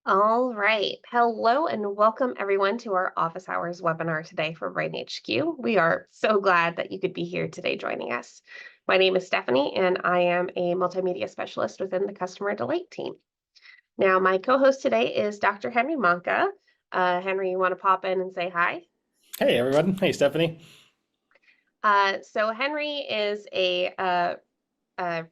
All right. Hello and welcome everyone to our office hours webinar today for BrainHQ. We are so glad that you could be here today joining us. My name is Stephanie and I am a multimedia specialist within the customer delight team. Now, my co-host today is Dr. Henry Monka. Henry, you want to pop in and say hi? Hey everyone. Hey Stephanie. So Henry is a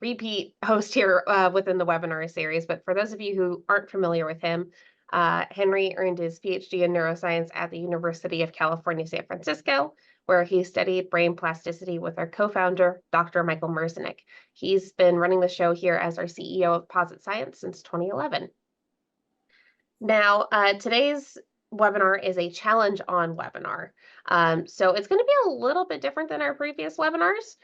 repeat host here within the webinar series, but for those of you who aren't familiar with him, Henry earned his PhD in neuroscience at the University of California, San Francisco, where he studied brain plasticity with our co-founder, Dr. Michael Merzenich. He's been running the show here as our CEO of Posit Science since 2011. Now, today's webinar is a challenge on webinar. So it's going to be a little bit different than our previous webinars.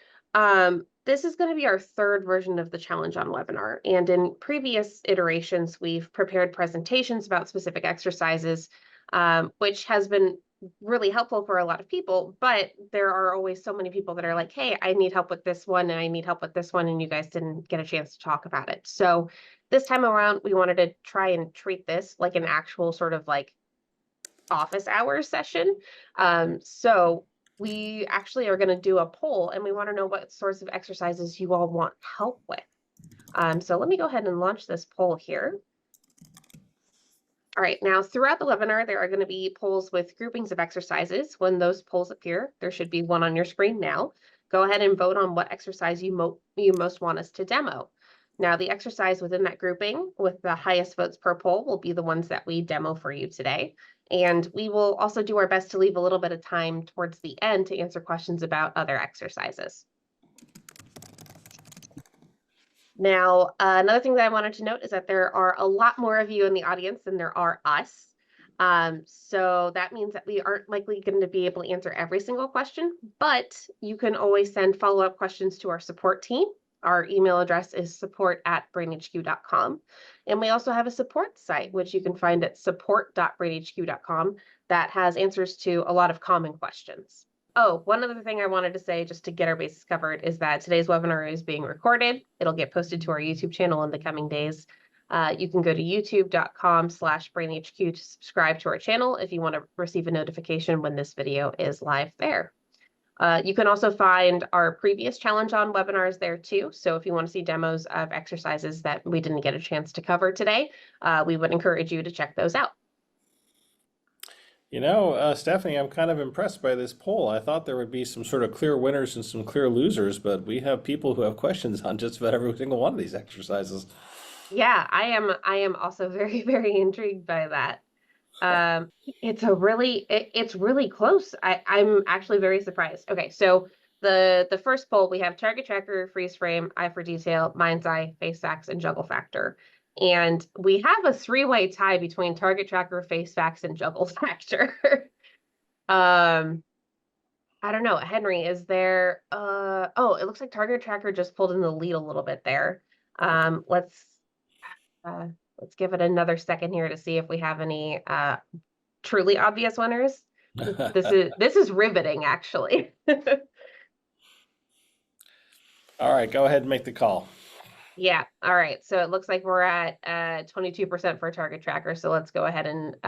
This is going to be our third version of the challenge on webinar. And in previous iterations, we've prepared presentations about specific exercises, which has been really helpful for a lot of people. But there are always so many people that are like, hey, I need help with this one, and I need help with this one, and you guys didn't get a chance to talk about it. So this time around, we wanted to try and treat this like an actual sort of like office hours session. So we actually are going to do a poll and we want to know what sorts of exercises you all want help with. So let me go ahead and launch this poll here. All right, now throughout the webinar, there are going to be polls with groupings of exercises. When those polls appear, there should be one on your screen now. Go ahead and vote on what exercise you most want us to demo. Now, the exercise within that grouping with the highest votes per poll will be the ones that we demo for you today. And we will also do our best to leave a little bit of time towards the end to answer questions about other exercises. Now, another thing that I wanted to note is that there are a lot more of you in the audience than there are us. So that means that we aren't likely going to be able to answer every single question, but you can always send follow-up questions to our support team. Our email address is support@brainhq.com. And we also have a support site, which you can find at support.brainhq.com that has answers to a lot of common questions. Oh, one other thing I wanted to say, just to get our bases covered, is that today's webinar is being recorded. It'll get posted to our YouTube channel in the coming days. You can go to youtube.com/brainhq to subscribe to our channel if you want to receive a notification when this video is live there. You can also find our previous challenge on webinars there too. So if you want to see demos of exercises that we didn't get a chance to cover today, we would encourage you to check those out. Stephanie, I'm kind of impressed by this poll. I thought there would be some sort of clear winners and some clear losers, but we have people who have questions on just about every single one of these exercises. Yeah, I am also very, very intrigued by that. It's really close. I'm actually very surprised. Okay, so the first poll, we have target tracker, freeze frame, eye for detail, mind's eye, face facts, and juggle factor. And we have a three-way tie between target tracker, face facts, and juggle factor. um, I don't know, Henry, is there oh, it looks like target tracker just pulled in the lead a little bit there. Um, let's uh let's give it another second here to see if we have any truly obvious winners. This is riveting, actually. All right, go ahead and make the call. Yeah. All right. So it looks like we're at 22% for target tracker. So let's go ahead and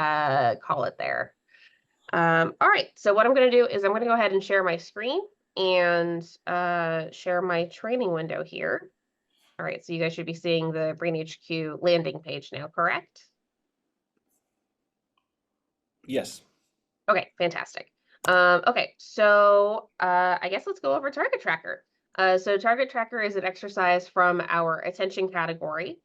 call it there. All right. So what I'm going to do is I'm going to go ahead and share my screen and share my training window here. All right. So you guys should be seeing the BrainHQ landing page now, correct? Yes. Okay, fantastic. Okay, so I guess let's go over Target Tracker. So Target Tracker is an exercise from our attention category.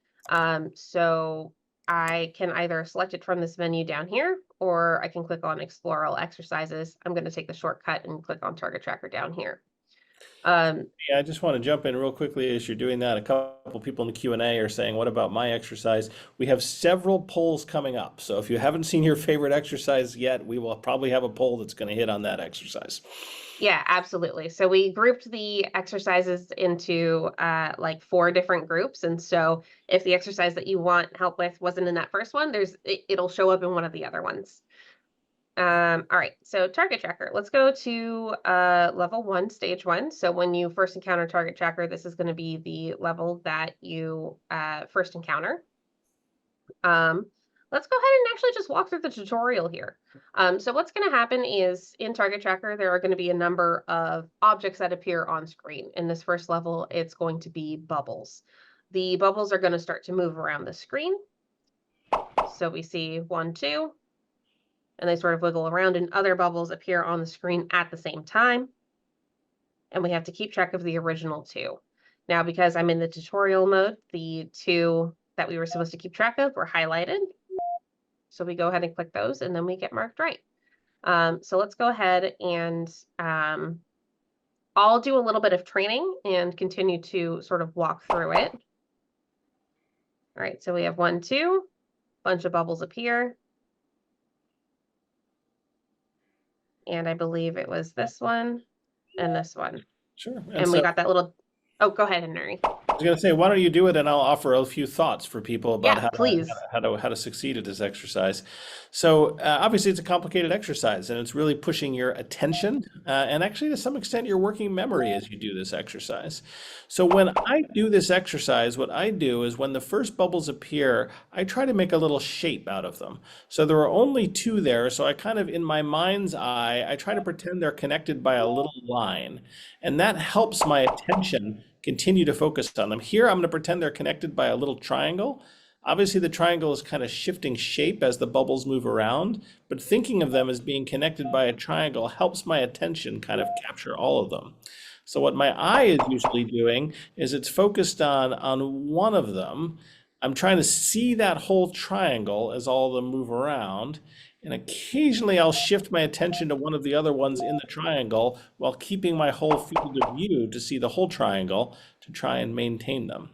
So I can either select it from this menu down here, or I can click on Explore All Exercises. I'm going to take the shortcut and click on Target Tracker down here. Yeah, I just want to jump in real quickly as you're doing that. A couple people in the Q&A are saying, what about my exercise? We have several polls coming up. So if you haven't seen your favorite exercise yet, we will probably have a poll that's going to hit on that exercise. Yeah, absolutely. So we grouped the exercises into like 4 different groups. And so if the exercise that you want help with wasn't in that first one, it'll show up in one of the other ones. All right, so target tracker. Let's go to level 1, stage 1. So when you first encounter target tracker, this is going to be the level that you first encounter. let's go ahead and actually just walk through the tutorial here. So what's going to happen is in Target Tracker, there are going to be a number of objects that appear on screen. In this first level, it's going to be bubbles. The bubbles are going to start to move around the screen. So we see 1, 2, and they sort of wiggle around, and other bubbles appear on the screen at the same time. And we have to keep track of the original 2. Now, because I'm in the tutorial mode, the 2 that we were supposed to keep track of were highlighted. So we go ahead and click those, and then we get marked right. So let's go ahead and I'll do a little bit of training and continue to sort of walk through it. All right, so we have 1, 2, bunch of bubbles appear. And I believe it was this one and this one. Sure. And we got that little, oh, go ahead, Henry. I was going to say, why don't you do it, and I'll offer a few thoughts for people about Yeah, please. how to succeed at this exercise. So obviously, it's a complicated exercise, and it's really pushing your attention and actually, to some extent, your working memory as you do this exercise. So when I do this exercise, what I do is when the first bubbles appear, I try to make a little shape out of them. So there are only 2 there, so I kind of, in my mind's eye, I try to pretend they're connected by a little line, and that helps my attention continue to focus on them. Here, I'm going to pretend they're connected by a little triangle. Obviously, the triangle is kind of shifting shape as the bubbles move around, but thinking of them as being connected by a triangle helps my attention kind of capture all of them. So what my eye is usually doing is it's focused on one of them. I'm trying to see that whole triangle as all of them move around. And occasionally I'll shift my attention to one of the other ones in the triangle while keeping my whole field of view to see the whole triangle to try and maintain them.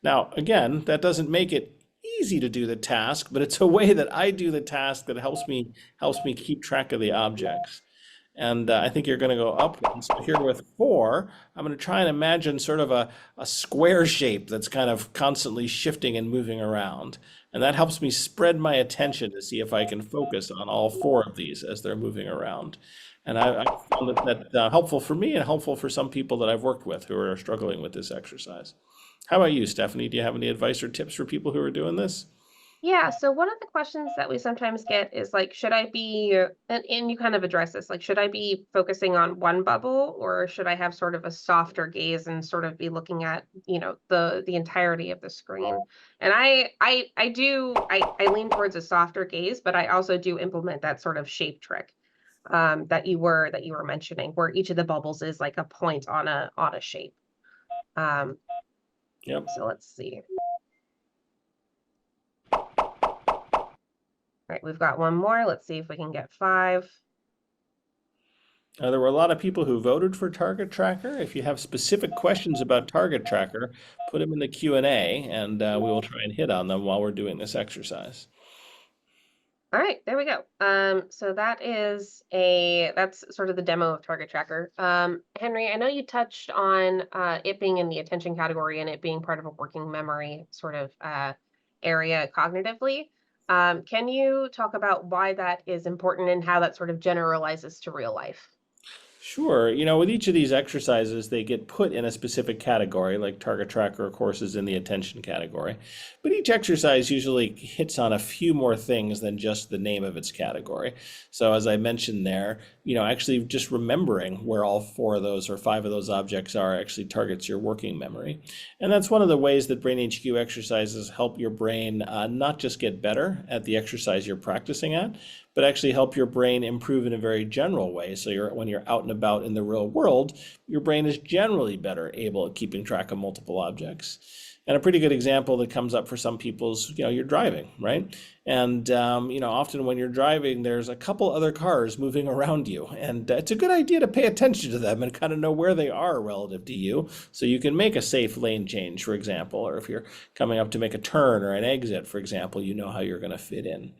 Now, again, that doesn't make it easy to do the task, but it's a way that I do the task that helps me keep track of the objects. And I think you're going to go upwards. So here with 4, I'm going to try and imagine sort of a square shape that's kind of constantly shifting and moving around. And that helps me spread my attention to see if I can focus on all 4 of these as they're moving around. And I found that helpful for me and helpful for some people that I've worked with who are struggling with this exercise. How about you, Stephanie? Do you have any advice or tips for people who are doing this? Yeah, so one of the questions that we sometimes get is like, should I be, and you kind of address this, like, should I be focusing on one bubble, or should I have sort of a softer gaze and sort of be looking at, the entirety of the screen? And I lean towards a softer gaze, but I also do implement that sort of shape trick that you were mentioning, where each of the bubbles is like a point on a shape. Yep. So let's see. All right, we've got one more. Let's see if we can get 5. There were a lot of people who voted for Target Tracker. If you have specific questions about Target Tracker, put them in the Q&A, and we will try and hit on them while we're doing this exercise. All right, there we go. So that's sort of the demo of Target Tracker. Henry, I know you touched on it being in the attention category and it being part of a working memory sort of area cognitively. Can you talk about why that is important and how that sort of generalizes to real life? Sure. With each of these exercises, they get put in a specific category, like Target Tracker, of course, is in the attention category. But each exercise usually hits on a few more things than just the name of its category. So as I mentioned there, actually just remembering where all 4 of those or 5 of those objects are actually targets your working memory. And that's one of the ways that BrainHQ exercises help your brain not just get better at the exercise you're practicing at, but actually help your brain improve in a very general way. So when you're out and about in the real world, your brain is generally better able at keeping track of multiple objects. And a pretty good example that comes up for some people is, you're driving, right? And, often when you're driving, there's a couple other cars moving around you. And it's a good idea to pay attention to them and kind of know where they are relative to you so you can make a safe lane change, for example, or if you're coming up to make a turn or an exit, for example, you know how you're going to fit in.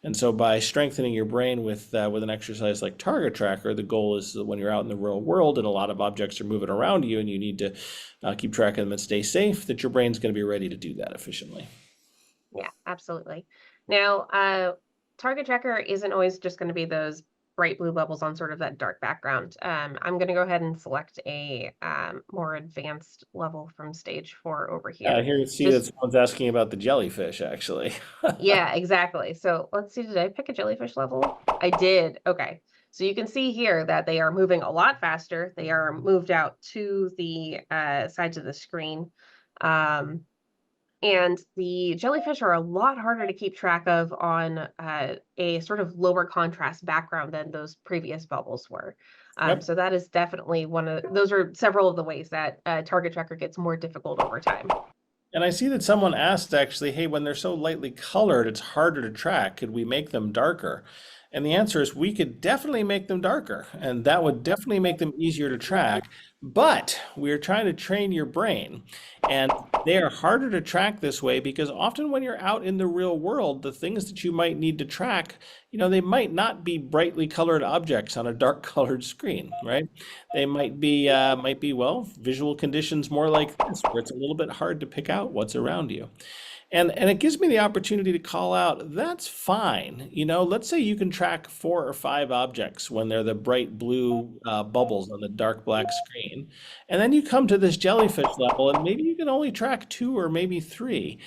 And so by strengthening your brain with an exercise like Target Tracker, the goal is that when you're out in the real world and a lot of objects are moving around you and you need to keep track of them and stay safe, that your brain's going to be ready to do that efficiently. Yeah, absolutely. Now, Target Tracker isn't always just going to be those bright blue bubbles on sort of that dark background. I'm going to go ahead and select a more advanced level from stage 4 over I here. hear see that Just, someone's asking about the jellyfish, actually. yeah, exactly. So let's see, did I pick a jellyfish level? I did. Okay. So you can see here that they are moving a lot faster. They are moved out to the sides of the screen. Um, and the jellyfish are a lot harder to keep track of on a sort of lower contrast background than those previous bubbles were. Yep. So that is definitely those are several of the ways that target tracker gets more difficult over time. And I see that someone asked actually, hey, when they're so lightly colored, it's harder to track. Could we make them darker? And the answer is we could definitely make them darker, and that would definitely make them easier to track. But we're trying to train your brain, and they are harder to track this way because often when you're out in the real world, the things that you might need to track, they might not be brightly colored objects on a dark colored screen, right? They might be, well, visual conditions more like this, where it's a little bit hard to pick out what's around you. And it gives me the opportunity to call out, that's fine. Let's say you can track 4 or 5 objects when they're the bright blue bubbles on the dark black screen. And then you come to this jellyfish level and maybe you can only track 2 or maybe 3.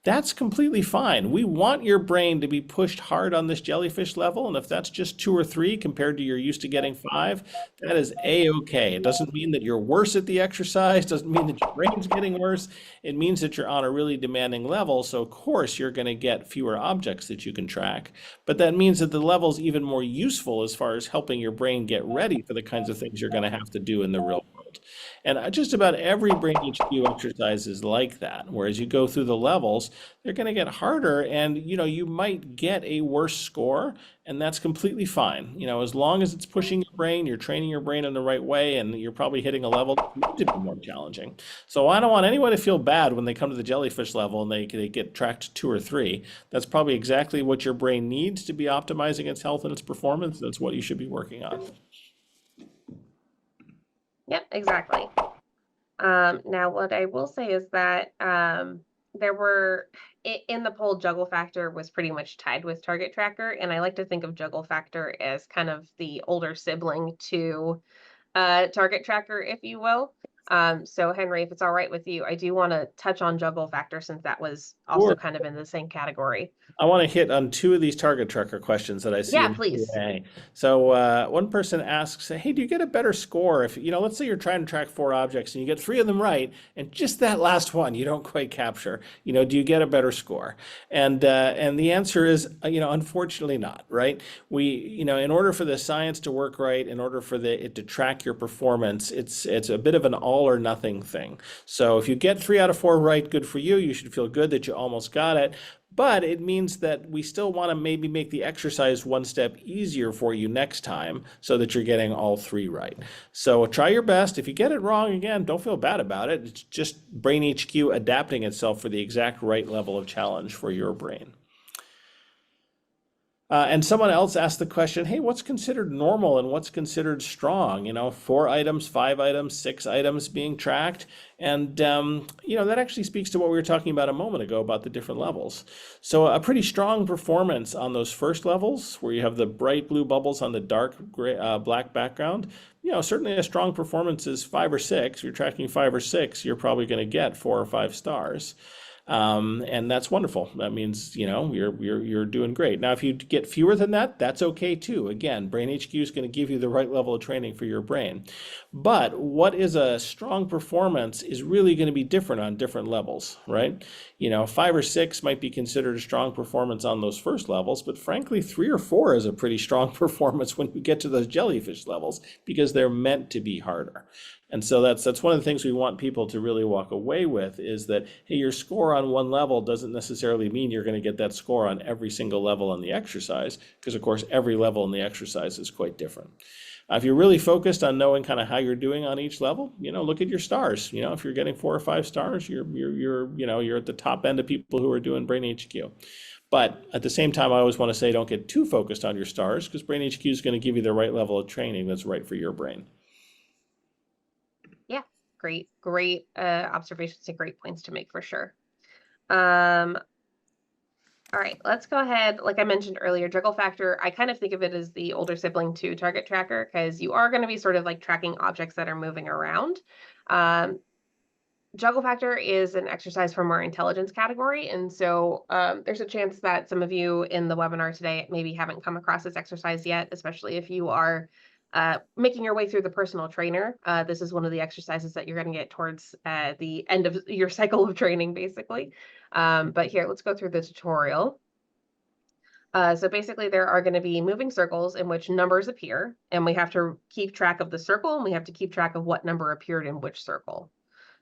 That's completely fine. We want your brain to be pushed hard on this jellyfish level, and if that's just 2 or 3 compared to you're used to getting 5, that is a-okay. It doesn't mean that you're worse at the exercise, doesn't mean that your brain's getting worse. It means that you're on a really demanding level, so of course you're going to get fewer objects that you can track. But that means that the level's even more useful as far as helping your brain get ready for the kinds of things you're going to have to do in the real world. And just about every BrainHQ exercise is like that, where as you go through the levels, they're going to get harder and you might get a worse score, and that's completely fine. As long as it's pushing your brain, you're training your brain in the right way, and you're probably hitting a level that needs to be more challenging. So I don't want anyone to feel bad when they come to the jellyfish level and they get tracked 2 or 3. That's probably exactly what your brain needs to be optimizing its health and its performance. That's what you should be working on. Yep, exactly. Now, what I will say is that there were in the poll, Juggle Factor was pretty much tied with Target Tracker, and I like to think of Juggle Factor as kind of the older sibling to Target Tracker, if you will. So Henry, if it's all right with you, I do want to touch on Juggle Factor since that was also Sure. kind of in the same category. I want to hit on 2 of these target tracker questions that I see Yeah, in the please. Q&A. So one person asks, hey, do you get a better score if, let's say you're trying to track 4 objects and you get 3 of them right, and just that last one you don't quite capture, do you get a better score? And the answer is, unfortunately not, right? In order for the science to work right, in order for it to track your performance, it's a bit of an all or nothing thing. So if you get 3 out of 4 right, good for you. You should feel good that you almost got it. But it means that we still want to maybe make the exercise one step easier for you next time so that you're getting all 3 right. So try your best. If you get it wrong, again, don't feel bad about it. It's just BrainHQ adapting itself for the exact right level of challenge for your brain. And someone else asked the question, hey, what's considered normal and what's considered strong? 4 items, 5 items, 6 items being tracked. And, that actually speaks to what we were talking about a moment ago about the different levels. So a pretty strong performance on those first levels where you have the bright blue bubbles on the dark gray, black background. Certainly a strong performance is 5 or 6. If you're tracking 5 or 6, you're probably going to get 4 or 5 stars. And that's wonderful. That means, you're doing great. Now, if you get fewer than that, that's okay too. Again, BrainHQ is going to give you the right level of training for your brain. But what is a strong performance is really going to be different on different levels, right? 5 or 6 might be considered a strong performance on those first levels, but frankly, 3 or 4 is a pretty strong performance when you get to those jellyfish levels because they're meant to be harder. And so that's one of the things we want people to really walk away with is that, hey, your score on one level doesn't necessarily mean you're going to get that score on every single level on the exercise, because of course every level in the exercise is quite different. If you're really focused on knowing kind of how you're doing on each level, look at your stars. If you're getting 4 or 5 stars, you're at the top end of people who are doing BrainHQ. But at the same time, I always want to say don't get too focused on your stars, because BrainHQ is going to give you the right level of training that's right for your brain. Yeah, great observations and great points to make for sure. Um, All right, let's go ahead. Like I mentioned earlier, Juggle Factor, I kind of think of it as the older sibling to Target Tracker because you are going to be sort of like tracking objects that are moving around. Um, Juggle Factor is an exercise from our intelligence category. And so there's a chance that some of you in the webinar today maybe haven't come across this exercise yet, especially if you are making your way through the personal trainer. This is one of the exercises that you're going to get towards the end of your cycle of training, basically. But here, let's go through the tutorial. So basically, there are going to be moving circles in which numbers appear, and we have to keep track of the circle, and we have to keep track of what number appeared in which circle.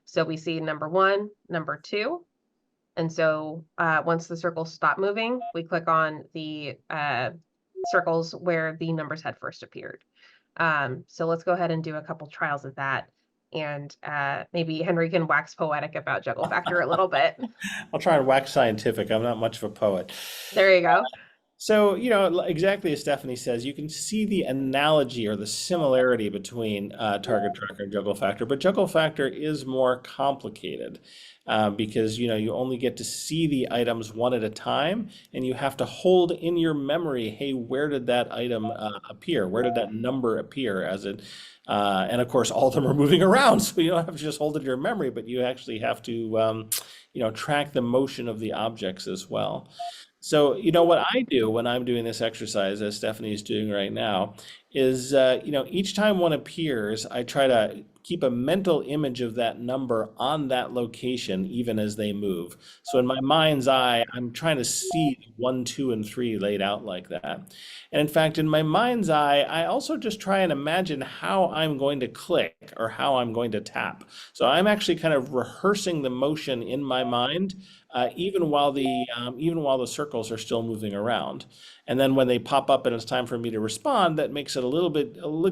So we see number 1, number 2. And so once the circles stop moving, we click on the circles where the numbers had first appeared. So let's go ahead and do a couple trials of that. And maybe Henry can wax poetic about Juggle Factor a little bit. I'll try and wax scientific. I'm not much of a poet. There you go. So, exactly as Stephanie says, you can see the analogy or the similarity between Target Tracker and Juggle Factor, but Juggle Factor is more complicated because, you only get to see the items one at a time, and you have to hold in your memory, hey, where did that item appear? Where did that number appear and of course, all of them are moving around, so you don't have to just hold it in your memory, but you actually have to, track the motion of the objects as well. So, what I do when I'm doing this exercise, as Stephanie is doing right now, is, each time one appears, I try to keep a mental image of that number on that location, even as they move. So in my mind's eye, I'm trying to see 1, 2, and 3 laid out like that. And in fact, in my mind's eye, I also just try and imagine how I'm going to click or how I'm going to tap. So I'm actually kind of rehearsing the motion in my mind, even while the circles are still moving around. And then when they pop up and it's time for me to respond, that makes it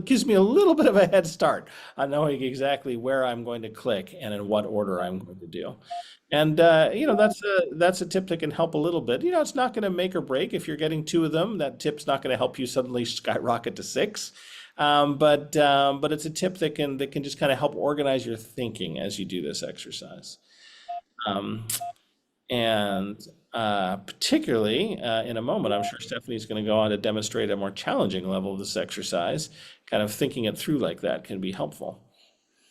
gives me a little bit of a head start on knowing exactly where I'm going to click and in what order I'm going to do. And that's a tip that can help a little bit. It's not going to make or break. If you're getting 2 of them, that tip's not going to help you suddenly skyrocket to 6. But it's a tip that can just kind of help organize your thinking as you do this exercise. And particularly in a moment, I'm sure Stephanie's going to go on to demonstrate a more challenging level of this exercise. Kind of thinking it through like that can be helpful.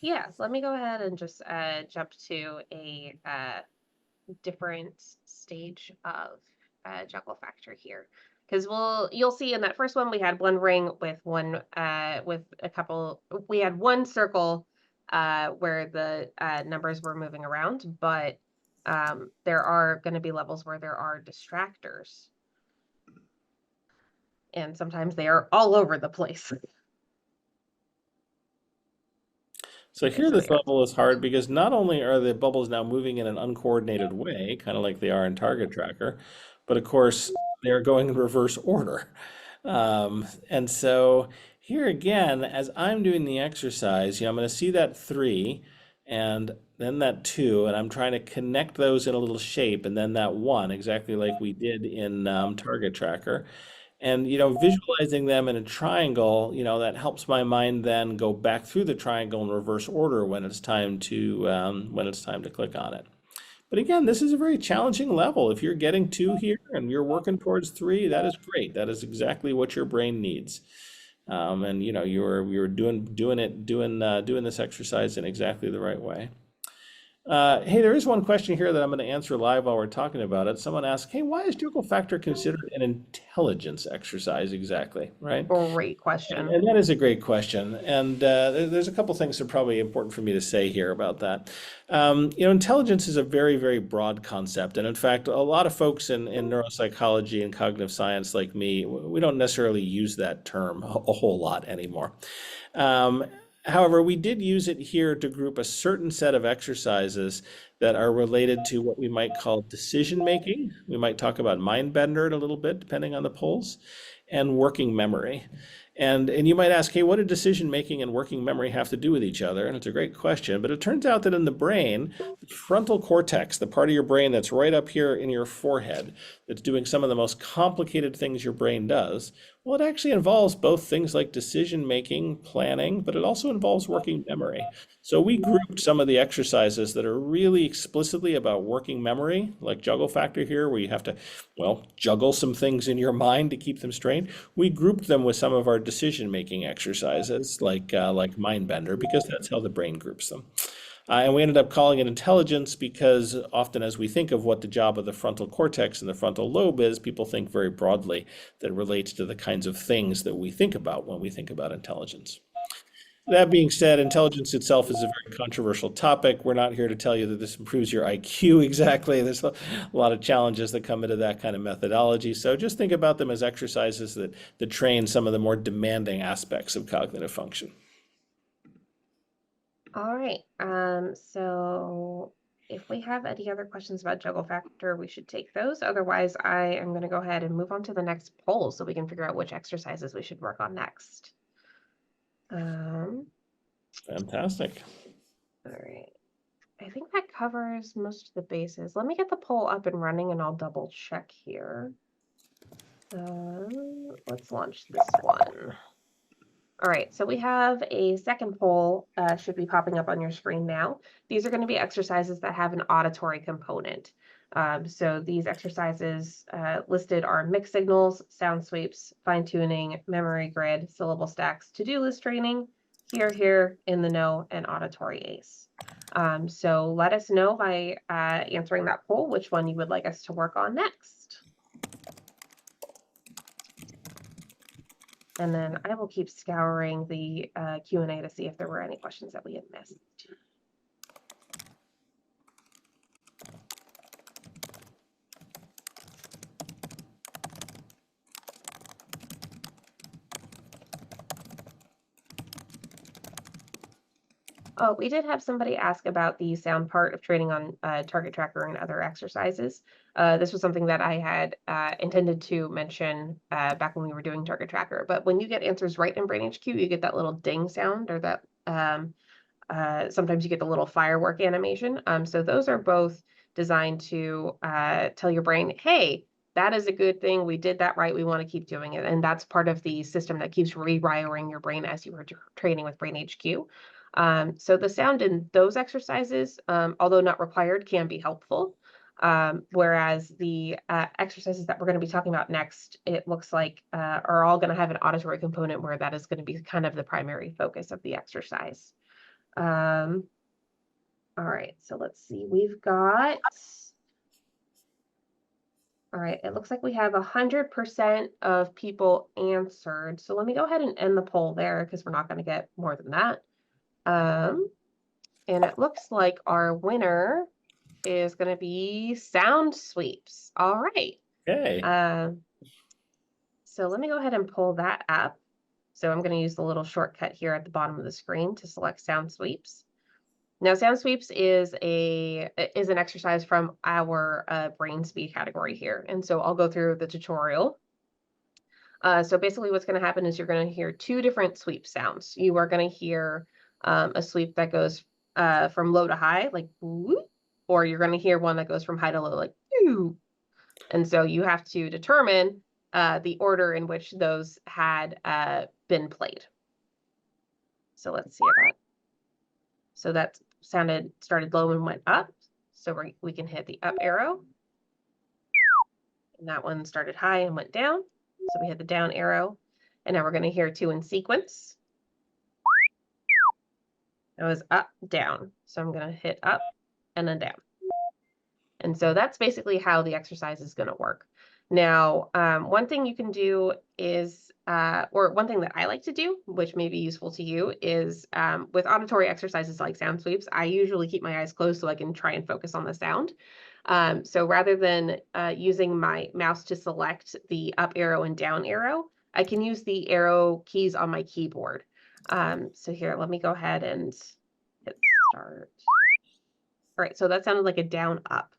Yes, let me go ahead and just jump to a different stage of Juggle Factor here. Because you'll see in that first one, we had one ring with we had one circle where the numbers were moving around, but there are going to be levels where there are distractors. And sometimes they are all over the place. So here this level is hard because not only are the bubbles now moving in an uncoordinated way, kind of like they are in Target Tracker, but of course they're going in reverse order. And so here again, as I'm doing the exercise, I'm going to see that 3 and then that 2, and I'm trying to connect those in a little shape, and then that 1, exactly like we did in Target Tracker. And, visualizing them in a triangle, that helps my mind then go back through the triangle in reverse order when it's time to click on it. But again, this is a very challenging level. If you're getting 2 here and you're working towards 3, that is great. That is exactly what your brain needs. And you're doing this exercise in exactly the right way. Hey, there is one question here that I'm going to answer live while we're talking about it. Someone asked, hey, why is Juggle Factor considered an intelligence exercise exactly, right? Great question. And that is a great question. And there's a couple things that are probably important for me to say here about that. Intelligence is a very, very broad concept. And in fact, a lot of folks in neuropsychology and cognitive science like me, we don't necessarily use that term a whole lot anymore. However, we did use it here to group a certain set of exercises that are related to what we might call decision making. We might talk about mind bender a little bit, depending on the polls, and working memory. And you might ask, hey, what do decision making and working memory have to do with each other? And it's a great question, but it turns out that in the brain, the frontal cortex, the part of your brain that's right up here in your forehead, that's doing some of the most complicated things your brain does, well, it actually involves both things like decision making, planning, but it also involves working memory. So we grouped some of the exercises that are really explicitly about working memory, like Juggle Factor here, where you have to, well, juggle some things in your mind to keep them straight. We grouped them with some of our decision-making exercises, like Mindbender, because that's how the brain groups them. And we ended up calling it intelligence because often as we think of what the job of the frontal cortex and the frontal lobe is, people think very broadly that relates to the kinds of things that we think about when we think about intelligence. That being said, intelligence itself is a very controversial topic. We're not here to tell you that this improves your IQ exactly. There's a lot of challenges that come into that kind of methodology. So just think about them as exercises that train some of the more demanding aspects of cognitive function. All right. So if we have any other questions about Juggle Factor, we should take those. Otherwise, I am going to go ahead and move on to the next poll so we can figure out which exercises we should work on next. Fantastic. All right. I think that covers most of the bases. Let me get the poll up and running and I'll double check here. Let's launch this one. All right, so we have a second poll, should be popping up on your screen now. These are going to be exercises that have an auditory component. So these exercises listed are mixed signals, sound sweeps, fine tuning, memory grid, syllable stacks, to-do list training, here, in the know, and auditory ACE. So let us know by answering that poll which one you would like us to work on next. And then I will keep scouring the Q&A to see if there were any questions that we had missed. Oh, we did have somebody ask about the sound part of training on target tracker and other exercises. This was something that I had intended to mention back when we were doing target tracker. But when you get answers right in BrainHQ, you get that little ding sound, or that sometimes you get the little firework animation. So those are both designed to tell your brain, hey, that is a good thing. We did that right. We want to keep doing it. And that's part of the system that keeps rewiring your brain as you were training with BrainHQ. So the sound in those exercises, although not required, can be helpful. Whereas the exercises that we're going to be talking about next, it looks like are all going to have an auditory component where that is going to be kind of the primary focus of the exercise. All right, so let's see. We've got, all right, it looks like we have 100% of people answered. So let me go ahead and end the poll there because we're not going to get more than that. And it looks like our winner is going to be sound sweeps. All right. Okay. So let me go ahead and pull that up. So I'm going to use the little shortcut here at the bottom of the screen to select sound sweeps. Now, sound sweeps is an exercise from our brain speed category here. And so I'll go through the tutorial. So basically what's going to happen is you're going to hear two different sweep sounds. You are going to hear a sweep that goes from low to high, like whoop, or you're going to hear one that goes from high to low, like whoop. And so you have to determine the order in which those had been played. So let's see that. So that started low and went up. So we can hit the up arrow. And that one started high and went down. So we hit the down arrow. And now we're going to hear two in sequence. It was up, down. So I'm going to hit up and then down. And so that's basically how the exercise is going to work. Now, one thing you can do is, or one thing that I like to do, which may be useful to you, is with auditory exercises like sound sweeps, I usually keep my eyes closed so I can try and focus on the sound. So rather than using my mouse to select the up arrow and down arrow, I can use the arrow keys on my keyboard. So here, let me go ahead and hit start. All right, so that sounded like a down up.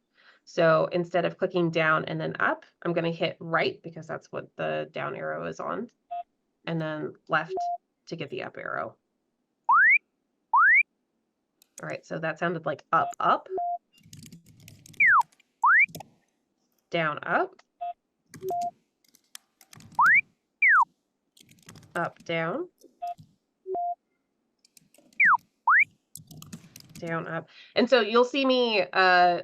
So instead of clicking down and then up, I'm going to hit right because that's what the down arrow is on, and then left to get the up arrow. All right, so that sounded like up, up, down, up, up, down, down, up. And so you'll see me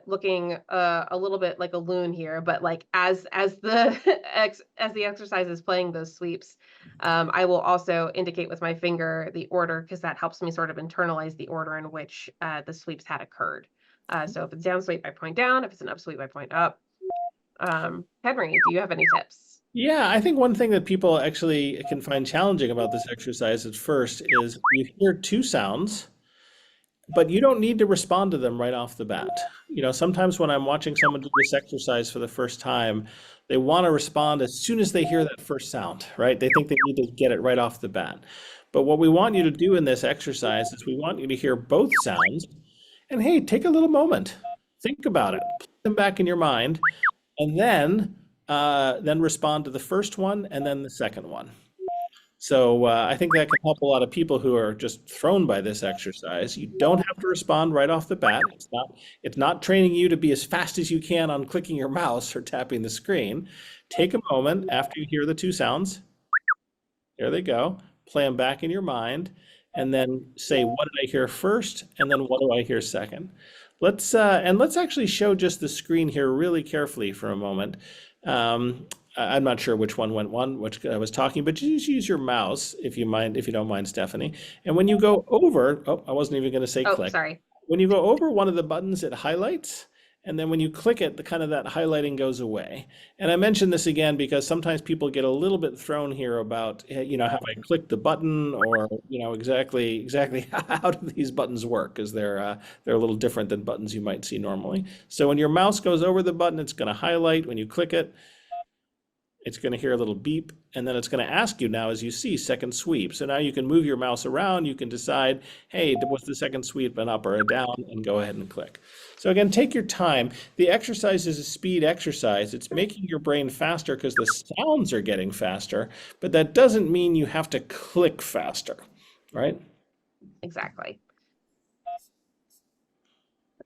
looking a little bit like a loon here, but like as the as the exercise is playing those sweeps, I will also indicate with my finger the order because that helps me sort of internalize the order in which the sweeps had occurred. So if it's down sweep, I point down. If it's an up sweep, I point up. Henry, do you have any tips? Yeah, I think one thing that people actually can find challenging about this exercise at first is you hear two sounds, but you don't need to respond to them right off the bat. Sometimes when I'm watching someone do this exercise for the first time, they want to respond as soon as they hear that first sound, right? They think they need to get it right off the bat. But what we want you to do in this exercise is we want you to hear both sounds and hey, take a little moment. Think about it. Put them back in your mind and then respond to the first one and then the second one. So I think that can help a lot of people who are just thrown by this exercise. You don't have to respond right off the bat. It's not training you to be as fast as you can on clicking your mouse or tapping the screen. Take a moment after you hear the two sounds. There they go. Play them back in your mind, and then say, "What did I hear first?" And then, "What do I hear second?" Let's actually show just the screen here really carefully for a moment. I'm not sure which one went which I was talking, but just use your mouse if you don't mind, Stephanie. And when you go over, oh, I wasn't even going to say Oh, click. sorry. When you go over one of the buttons, it highlights, and then when you click it, the kind of that highlighting goes away. And I mention this again because sometimes people get a little bit thrown here about, have I clicked the button or, exactly how do these buttons work? Because they're a little different than buttons you might see normally. So when your mouse goes over the button, it's going to highlight. When you click it, it's going to hear a little beep, and then it's going to ask you now as you see second sweep. So now you can move your mouse around. You can decide, hey, was the second sweep an up or a down, and go ahead and click. So again, take your time. The exercise is a speed exercise. It's making your brain faster because the sounds are getting faster, but that doesn't mean you have to click faster, right? Exactly.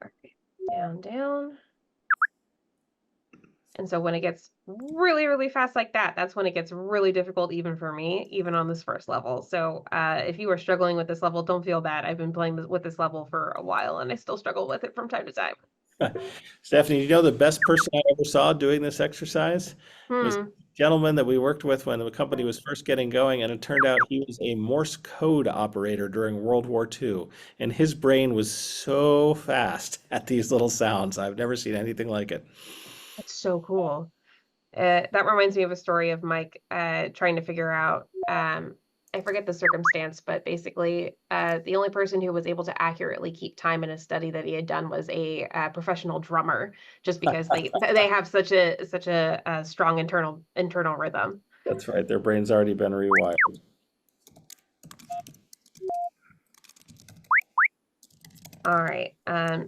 Okay. Down, down. And so when it gets really, really fast like that, that's when it gets really difficult even for me, even on this first level. So if you are struggling with this level, don't feel bad. I've been playing with this level for a while and I still struggle with it from time to time. Stephanie, you know the best person I ever saw doing this exercise was a Hmm. gentleman that we worked with when the company was first getting going, and it turned out he was a Morse code operator during World War II, and his brain was so fast at these little sounds. I've never seen anything like it. That's so cool. That reminds me of a story of Mike trying to figure out, I forget the circumstance, but basically, the only person who was able to accurately keep time in a study that he had done was a professional drummer, just because they have such a strong internal rhythm. That's right, their brain's already been rewired. All right.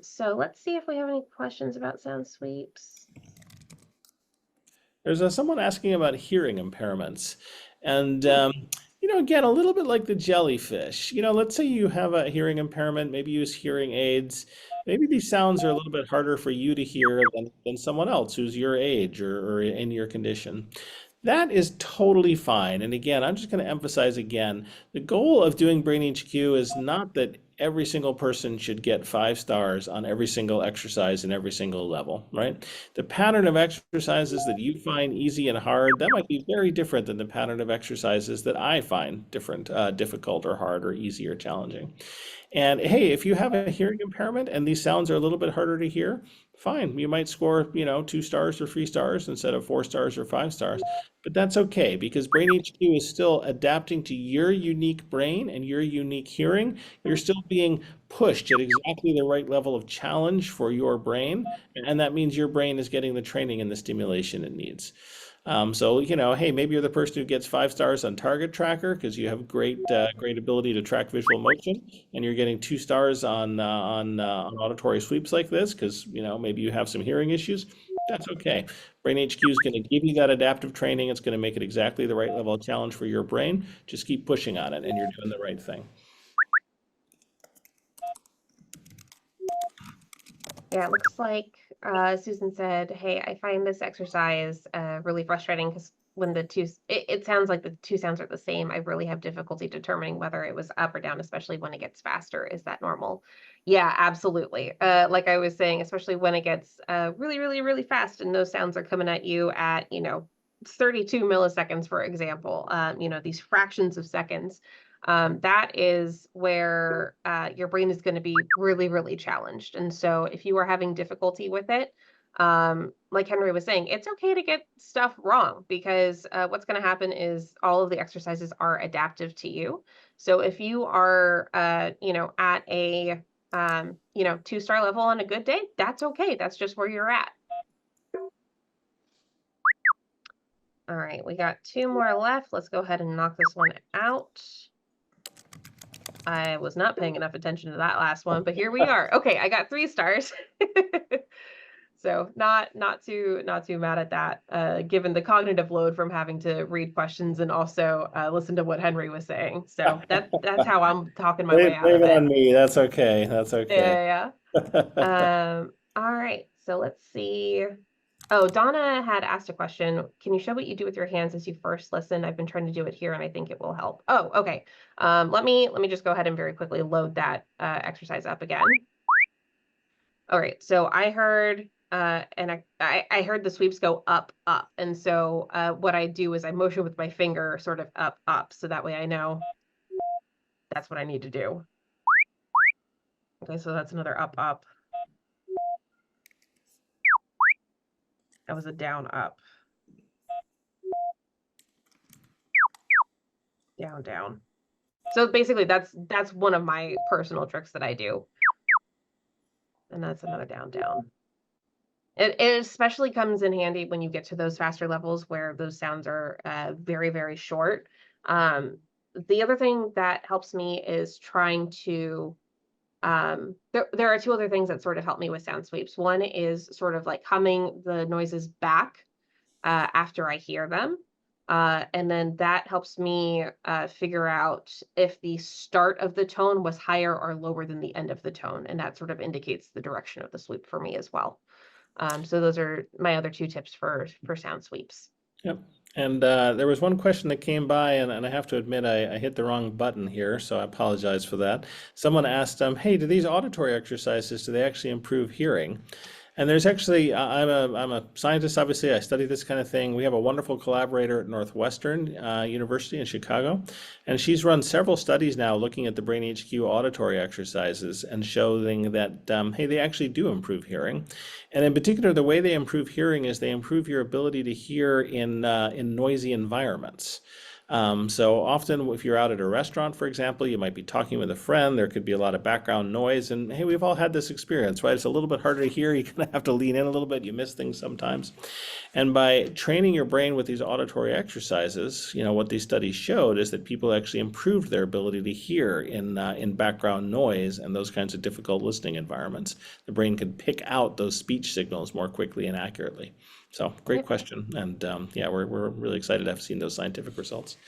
So let's see if we have any questions about sound sweeps. There's someone asking about hearing impairments. And, again, a little bit like the jellyfish. Let's say you have a hearing impairment, maybe you use hearing aids. Maybe these sounds are a little bit harder for you to hear than someone else who's your age or in your condition. That is totally fine. And again, I'm just going to emphasize again, the goal of doing BrainHQ is not that every single person should get 5 stars on every single exercise and every single level, right? The pattern of exercises that you find easy and hard, that might be very different than the pattern of exercises that I find difficult or hard or easy or challenging. And hey, if you have a hearing impairment and these sounds are a little bit harder to hear, fine. You might score, 2 stars or 3 stars instead of 4 stars or 5 stars. But that's okay because BrainHQ is still adapting to your unique brain and your unique hearing. You're still being pushed at exactly the right level of challenge for your brain. And that means your brain is getting the training and the stimulation it needs. So, hey, maybe you're the person who gets 5 stars on target tracker because you have great ability to track visual motion, and you're getting 2 stars on auditory sweeps like this because maybe you have some hearing issues. That's okay. BrainHQ is going to give you that adaptive training. It's going to make it exactly the right level of challenge for your brain. Just keep pushing on it, and you're doing the right thing. Yeah, it looks like Susan said, "Hey, I find this exercise really frustrating because when the two, it sounds like the two sounds are the same. I really have difficulty determining whether it was up or down, especially when it gets faster. Is that normal? Yeah, absolutely. Like I was saying, especially when it gets really, really, really fast and those sounds are coming at you at, 32 milliseconds, for example, these fractions of seconds. That is where your brain is going to be really, really challenged. And so if you are having difficulty with it, like Henry was saying, it's okay to get stuff wrong, because what's going to happen is all of the exercises are adaptive to you. So if you are, at a, 2-star level on a good day, that's okay. That's just where you're at. All right, we got 2 more left. Let's go ahead and knock this one out. I was not paying enough attention to that last one, but here we are. Okay, I got 3 stars. So not too mad at that, given the cognitive load from having to read questions and also listen to what Henry was saying. So that's how I'm talking my way out Blame of it it. on me. That's okay. That's okay. Yeah. All right. So let's see. Oh, Donna had asked a question. Can you show what you do with your hands as you first listen? I've been trying to do it here and I think it will help. Oh, okay. Let me just go ahead and very quickly load that exercise up again. All right. So I heard and I heard the sweeps go up, up. And so what I do is I motion with my finger sort of up, up. So that way I know that's what I need to do. Okay, so that's another up, up. That was a down, up. Down, down. So basically that's one of my personal tricks that I do. And that's another down, down. It especially comes in handy when you get to those faster levels where those sounds are very, very short. The other thing that helps me is trying to, there are 2 other things that sort of help me with sound sweeps. One is sort of like humming the noises back after I hear them. And then that helps me figure out if the start of the tone was higher or lower than the end of the tone. And that sort of indicates the direction of the sweep for me as well. So those are my other 2 tips for sound sweeps. Yep. And there was one question that came by, and I have to admit I hit the wrong button here, so I apologize for that. Someone asked, "Hey, do these auditory exercises, do they actually improve hearing?" And there's actually, I'm a scientist, obviously. I study this kind of thing. We have a wonderful collaborator at Northwestern University in Chicago, and she's run several studies now looking at the BrainHQ auditory exercises and showing that, hey, they actually do improve hearing. And in particular, the way they improve hearing is they improve your ability to hear in noisy environments. So often if you're out at a restaurant, for example, you might be talking with a friend, there could be a lot of background noise, and hey, we've all had this experience, right? It's a little bit harder to hear, you kind of have to lean in a little bit, you miss things sometimes. And by training your brain with these auditory exercises, what these studies showed is that people actually improved their ability to hear in background noise and those kinds of difficult listening environments. The brain could pick out those speech signals more quickly and accurately. So great question. And yeah, we're really excited to have seen those scientific results.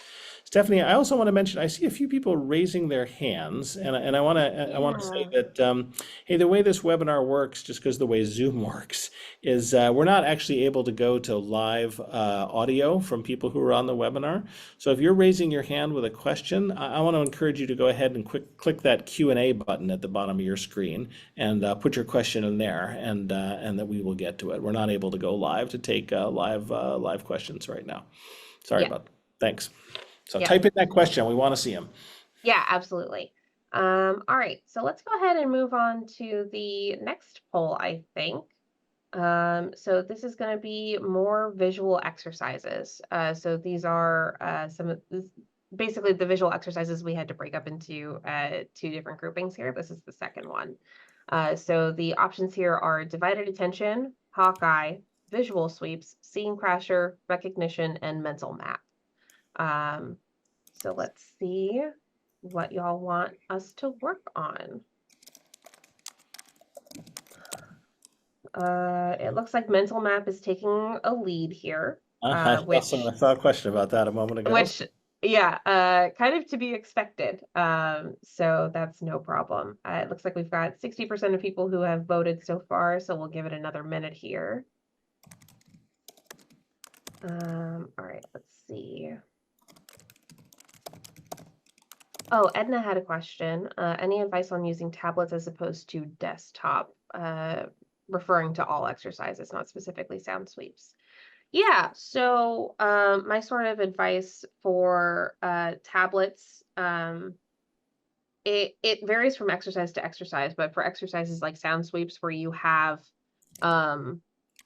Stephanie, I also want to mention, I see a few people raising their hands, and I want to say that, hey, the way this webinar works, just because the way Zoom works, is we're not actually able to go to live audio from people who are on the webinar. So if you're raising your hand with a question, I want to encourage you to go ahead and click that Q&A button at the bottom of your screen and put your question in there, and that we will get to it. We're not able to go live to take live questions right now. Sorry about that. Thanks. So type in that question. We want to see them. Yeah, absolutely. All right, so let's go ahead and move on to the next poll, I think. So this is going to be more visual exercises. So these are basically the visual exercises we had to break up into 2 different groupings here. This is the second one. So the options here are divided attention, Hawkeye, visual sweeps, scene crasher, recognition, and mental map. So let's see what y'all want us to work on. It looks like mental map is taking a lead here. I saw a question about that a moment ago. Which, yeah, kind of to be expected. So that's no problem. It looks like we've got 60% of people who have voted so far, so we'll give it another minute here. All right. right, let's see. Oh, Edna had a question. Any advice on using tablets as opposed to desktop, referring to all exercises, not specifically sound sweeps? Yeah, so my sort of advice for tablets, it varies from exercise to exercise, but for exercises like sound sweeps where you have um,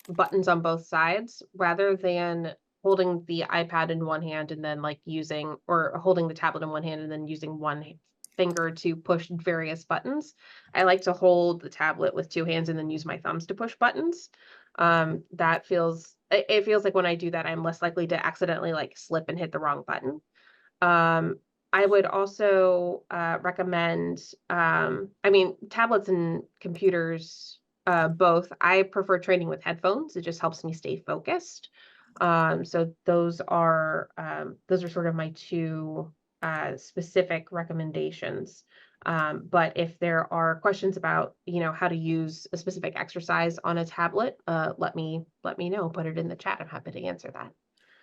buttons on both sides, rather than holding the iPad in one hand and then like using or holding the tablet in one hand and then using one finger to push various buttons. I like to hold the tablet with two hands and then use my thumbs to push buttons. That feels it feels like when I do that, I'm less likely to accidentally like slip and hit the wrong button. Um, I would also recommend, I mean, tablets and computers, both. I prefer training with headphones. It just helps me stay focused. So those are sort of my two specific recommendations. But if there are questions about, how to use a specific exercise on a tablet, let me know. Put it in the chat. I'm happy to answer that.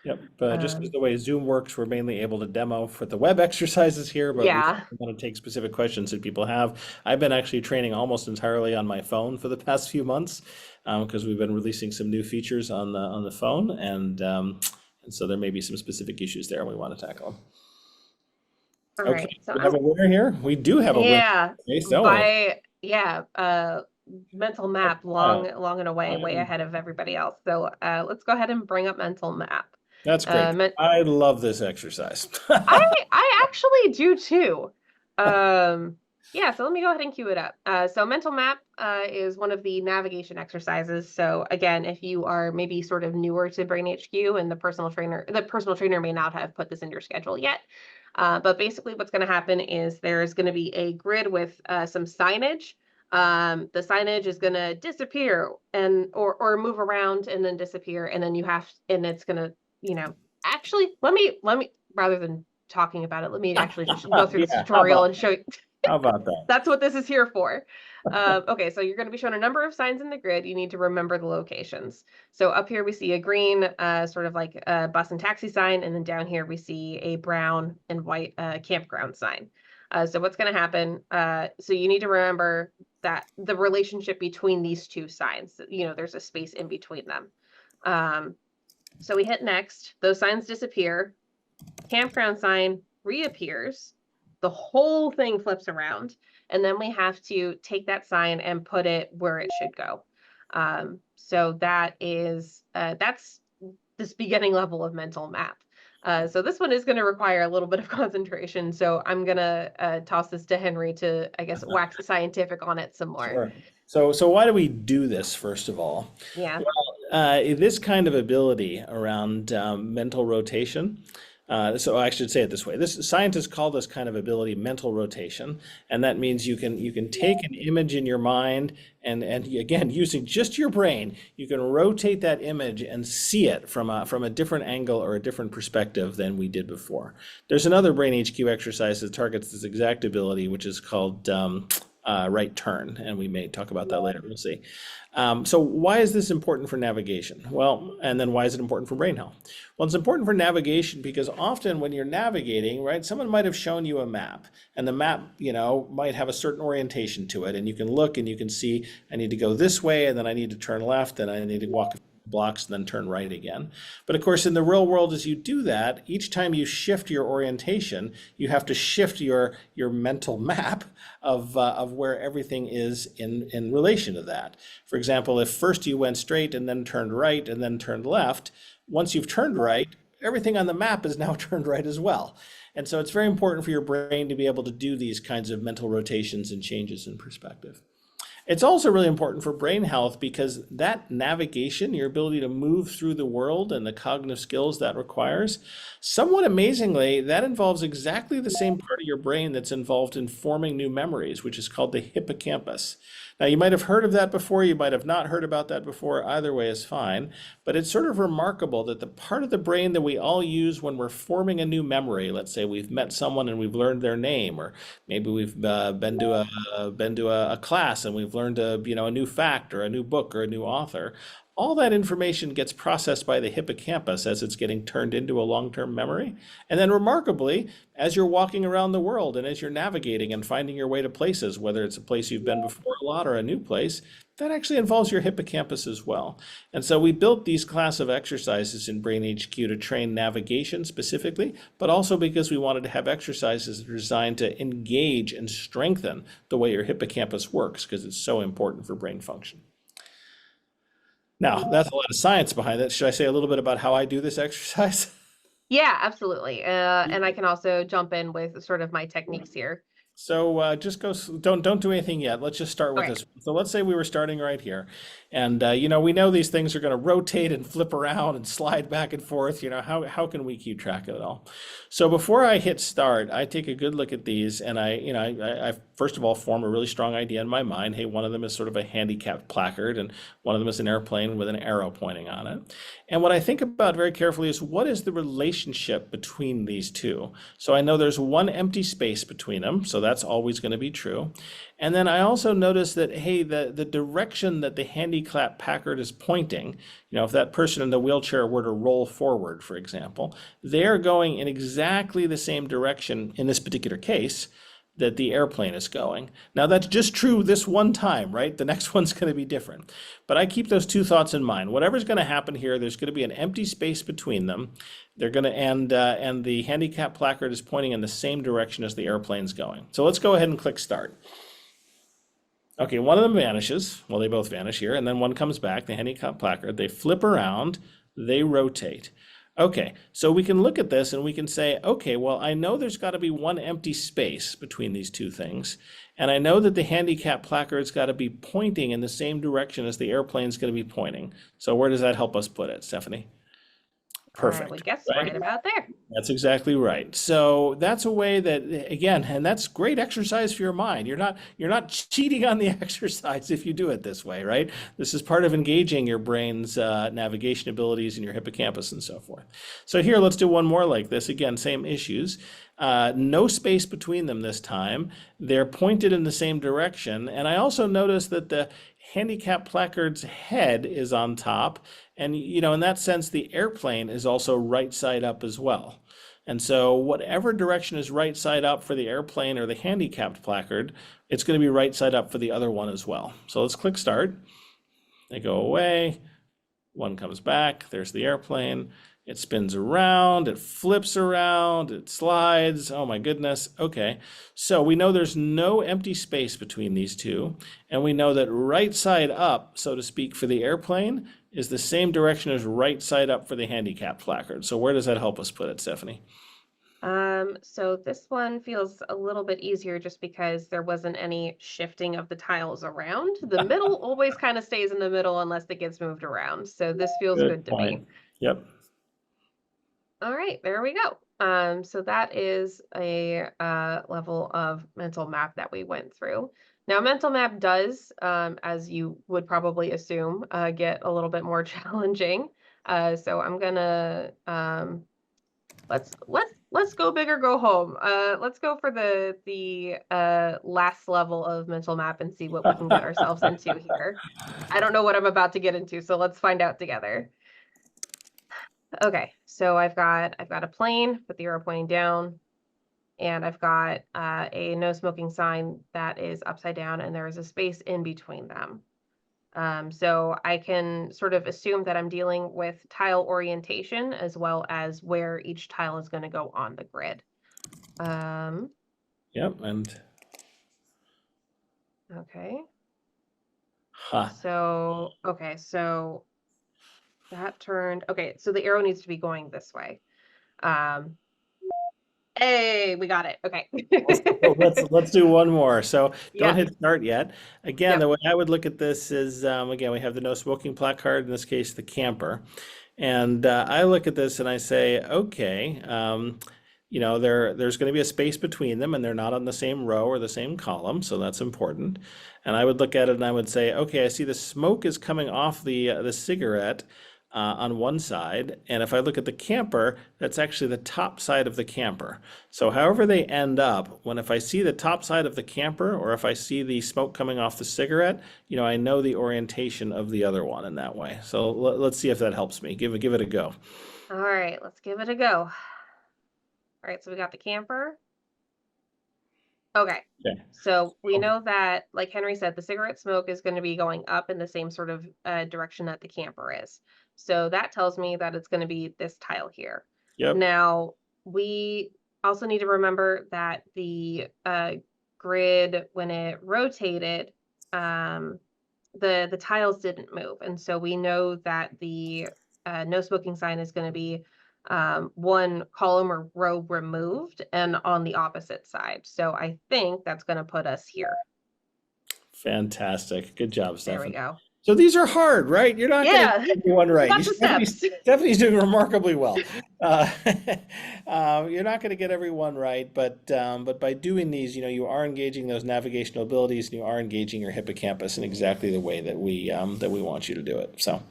Yep, just because Um, the way Zoom works, we're mainly able to demo for the web exercises here, but we yeah. want to take specific questions that people have. I've been actually training almost entirely on my phone for the past few months because we've been releasing some new features on the phone, and so there may be some specific issues there we want to tackle. All Okay, right. So we have a winner here. We do have a winner, yeah, don't we? mental map Uh, long and away, way I'm- ahead of everybody else. So let's go ahead and bring up mental map. that's great. Men I love this exercise. I actually do too. Yeah, so let me go ahead and cue it up. So mental map is one of the navigation exercises. So again, if you are maybe sort of newer to BrainHQ and the personal trainer may not have put this in your schedule yet. But basically what's going to happen is there's going to be a grid with some signage. The signage is going to disappear or move around and then disappear, and then and it's going to, actually, let me rather than talking about it, let me actually just go through this Yeah, how tutorial about and show you. how about that? That's what this is here for. Okay, so you're going to be shown a number of signs in the grid. You need to remember the locations. So up here we see a green, sort of like a bus and taxi sign, and then down here we see a brown and white campground sign. So what's going to happen? So you need to remember that the relationship between these two signs. There's a space in between them. So we hit next. Those signs disappear. Campground sign reappears. The whole thing flips around, and then we have to take that sign and put it where it should go. So that's this beginning level of mental map. So this one is going to require a little bit of concentration. So I'm going to toss this to Henry to, I guess, wax scientific on it some more. Sure. So why do we do this, first of all? Yeah. This kind of ability around mental rotation. So I should say it this way. This scientists call this kind of ability mental rotation, and that means you can take an image in your mind and again using just your brain, you can rotate that image and see it from a different angle or a different perspective than we did before. There's another BrainHQ exercise that targets this exact ability, which is called right turn, and we may talk about that later. We'll see. So why is this important for navigation? Well, and then why is it important for brain health? Well, it's important for navigation because often when you're navigating, right, someone might have shown you a map, and the map, might have a certain orientation to it, and you can look and you can see, I need to go this way, and then I need to turn left, and I need to walk blocks and then turn right again. But of course, in the real world, as you do that, each time you shift your orientation, you have to shift your mental map of where everything is in relation to that. For example, if first you went straight and then turned right and then turned left, once you've turned right, everything on the map is now turned right as well. And so it's very important for your brain to be able to do these kinds of mental rotations and changes in perspective. It's also really important for brain health because that navigation, your ability to move through the world and the cognitive skills that requires, somewhat amazingly, that involves exactly the same part of your brain that's involved in forming new memories, which is called the hippocampus. Now, you might have heard of that before, you might have not heard about that before, either way is fine, but it's sort of remarkable that the part of the brain that we all use when we're forming a new memory, let's say we've met someone and we've learned their name, or maybe we've been to a class and we've learned a new fact or a new book or a new author, all that information gets processed by the hippocampus as it's getting turned into a long-term memory. And then remarkably, as you're walking around the world and as you're navigating and finding your way to places, whether it's a place you've been before a lot or a new place, that actually involves your hippocampus as well. And so we built these class of exercises in BrainHQ to train navigation specifically, but also because we wanted to have exercises that are designed to engage and strengthen the way your hippocampus works, because it's so important for brain function. Now, that's a lot of science behind it. Should I say a little bit about how I do this exercise? Yeah, absolutely. And I can also jump in with sort of my techniques here. So just go, don't do anything yet. Let's just start with Okay. this. So let's say we were starting right here. And, we know these things are going to rotate and flip around and slide back and forth. How can we keep track of it all? So before I hit start, I take a good look at these and I first of all form a really strong idea in my mind. Hey, one of them is sort of a handicapped placard and one of them is an airplane with an arrow pointing on it. And what I think about very carefully is what is the relationship between these two? So I know there's one empty space between them, so that's always going to be true. And then I also notice that, hey, the direction that the handicapped placard is pointing, if that person in the wheelchair were to roll forward, for example, they're going in exactly the same direction in this particular case that the airplane is going. Now that's just true this one time, right? The next one's going to be different. But I keep those two thoughts in mind. Whatever's going to happen here, there's going to be an empty space between them. They're going to and the handicap placard is pointing in the same direction as the airplane's going. So let's go ahead and click start. Okay, one of them vanishes. Well, they both vanish here, and then one comes back, the handicap placard. They flip around, they rotate. Okay, so we can look at this and we can say, okay, well, I know there's got to be one empty space between these two things. And I know that the handicap placard's got to be pointing in the same direction as the airplane's going to be pointing. So where does that help us put it, Stephanie? Perfect. I would guess right? right about there. That's exactly right. So that's a way that, again, and that's great exercise for your mind. You're not cheating on the exercise if you do it this way, right? This is part of engaging your brain's navigation abilities and your hippocampus and so forth. So here, let's do one more like this. Again, same issues. No space between them this time. They're pointed in the same direction. And I also notice that the handicap placard's head is on top. And, in that sense, the airplane is also right side up as well. And so whatever direction is right side up for the airplane or the handicapped placard, it's going to be right side up for the other one as well. So let's click start. They go away. One comes back. There's the airplane. It spins around, it flips around, it slides. Oh my goodness. Okay. So we know there's no empty space between these two. And we know that right side up, so to speak, for the airplane is the same direction as right side up for the handicap placard. So where does that help us put it, Stephanie? So this one feels a little bit easier just because there wasn't any shifting of the tiles around. The middle always kind of stays in the middle unless it gets moved around. So this feels good to me. Yep. All right, there we go. So that is a level of mental map that we went through. Now, mental map does, as you would probably assume, get a little bit more challenging. So I'm gonna let's go big or go home. Let's go for the last level of mental map and see what we can get ourselves into here. I don't know what I'm about to get into, so let's find out together. Okay, so I've got a plane with the arrow pointing down, and I've got a no smoking sign that is upside down, and there is a space in between them. So I can sort of assume that I'm dealing with tile orientation as well as where each tile is going to go on the grid. Yep, and okay. huh. So okay, so that turned. Okay, so the arrow needs to be going this way. Hey, we got it. Okay. let's do one more. So Yeah. don't hit start yet. Again, Yep. the way I would look at this is, again, we have the no smoking placard, in this case, the camper. And I look at this and I say, okay, there's going to be a space between them and they're not on the same row or the same column. So that's important. And I would look at it and I would say, okay, I see the smoke is coming off the cigarette. on one side. And if I look at the camper, that's actually the top side of the camper. So however they end up, if I see the top side of the camper or if I see the smoke coming off the cigarette, I know the orientation of the other one in that way. So let's see if that helps me. Give it a go. All right, let's give it a go. All right, so we got the camper. Okay. Okay. So we know that, like Henry said, the cigarette smoke is going to be going up in the same sort of direction that the camper is. So that tells me that it's going to be this tile here. Yep. Now, we also need to remember that the grid, when it rotated, the tiles didn't move. And so we know that the no smoking sign is going to be one column or row removed and on the opposite side. So I think that's going to put us here. Fantastic. Good job, There we Stephanie. go. So these are hard, right? You're not going to get everyone right. Lots of steps. Stephanie's doing remarkably well. You're not going to get everyone right, but by doing these, you are engaging those navigational abilities, and you are engaging your hippocampus in exactly the way that we want you to do it. So,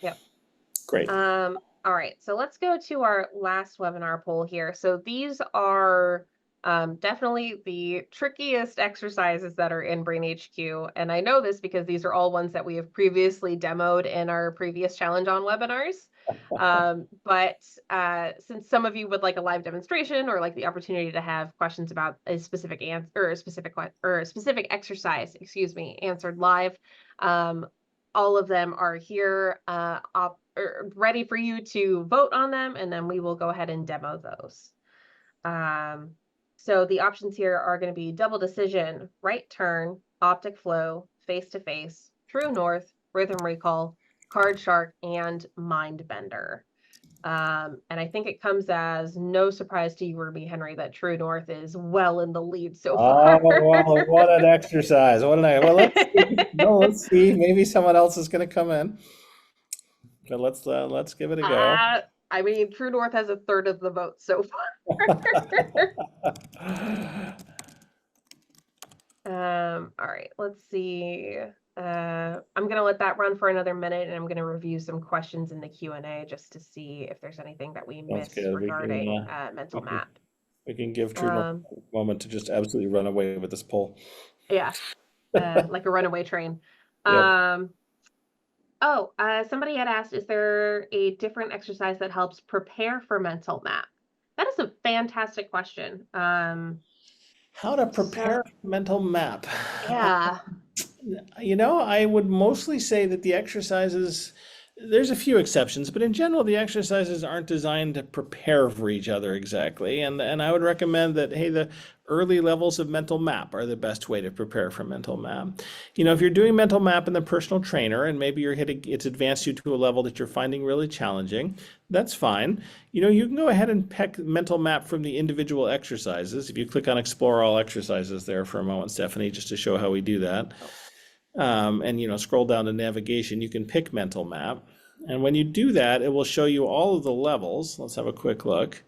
yep, great. All right, so let's go to our last webinar poll here. So these are definitely the trickiest exercises that are in BrainHQ. And I know this because these are all ones that we have previously demoed in our previous challenge on webinars. But since some of you would like a live demonstration or like the opportunity to have questions about a specific answer or a specific exercise, excuse me, answered live, all of them are here ready for you to vote on them, and then we will go ahead and demo those. So the options here are going to be double decision, right turn, optic flow, face-to-face, true north, rhythm recall, card shark, and mind bender. And I think it comes as no surprise to you or me, Henry, that true north is well in the lead so far. Oh, well, what an exercise. Well, let's see. Let's see. Maybe someone else is going to come in. But let's give it a go. I mean, True North has a third of the vote so far. All right, let's see. I'm gonna let that run for another minute, and I'm gonna review some questions in the Q&A just to see if there's anything that we missed regarding mental map. We can give True North a moment to just absolutely run away with this poll. Yeah, like a runaway train. Yep. Somebody had asked, is there a different exercise that helps prepare for mental map? That is a fantastic question. How to prepare for mental map? Yeah. I would mostly say that the exercises, there's a few exceptions, but in general, the exercises aren't designed to prepare for each other exactly. And I would recommend that, hey, the early levels of mental map are the best way to prepare for mental map. If you're doing mental map in the personal trainer and maybe it's advanced you to a level that you're finding really challenging, that's fine. You can go ahead and pick mental map from the individual exercises. If you click on explore all exercises there for a moment, Stephanie, just to show how we do that. And scroll down to navigation, you can pick mental map. And when you do that, it will show you all of the levels. Let's have a quick look.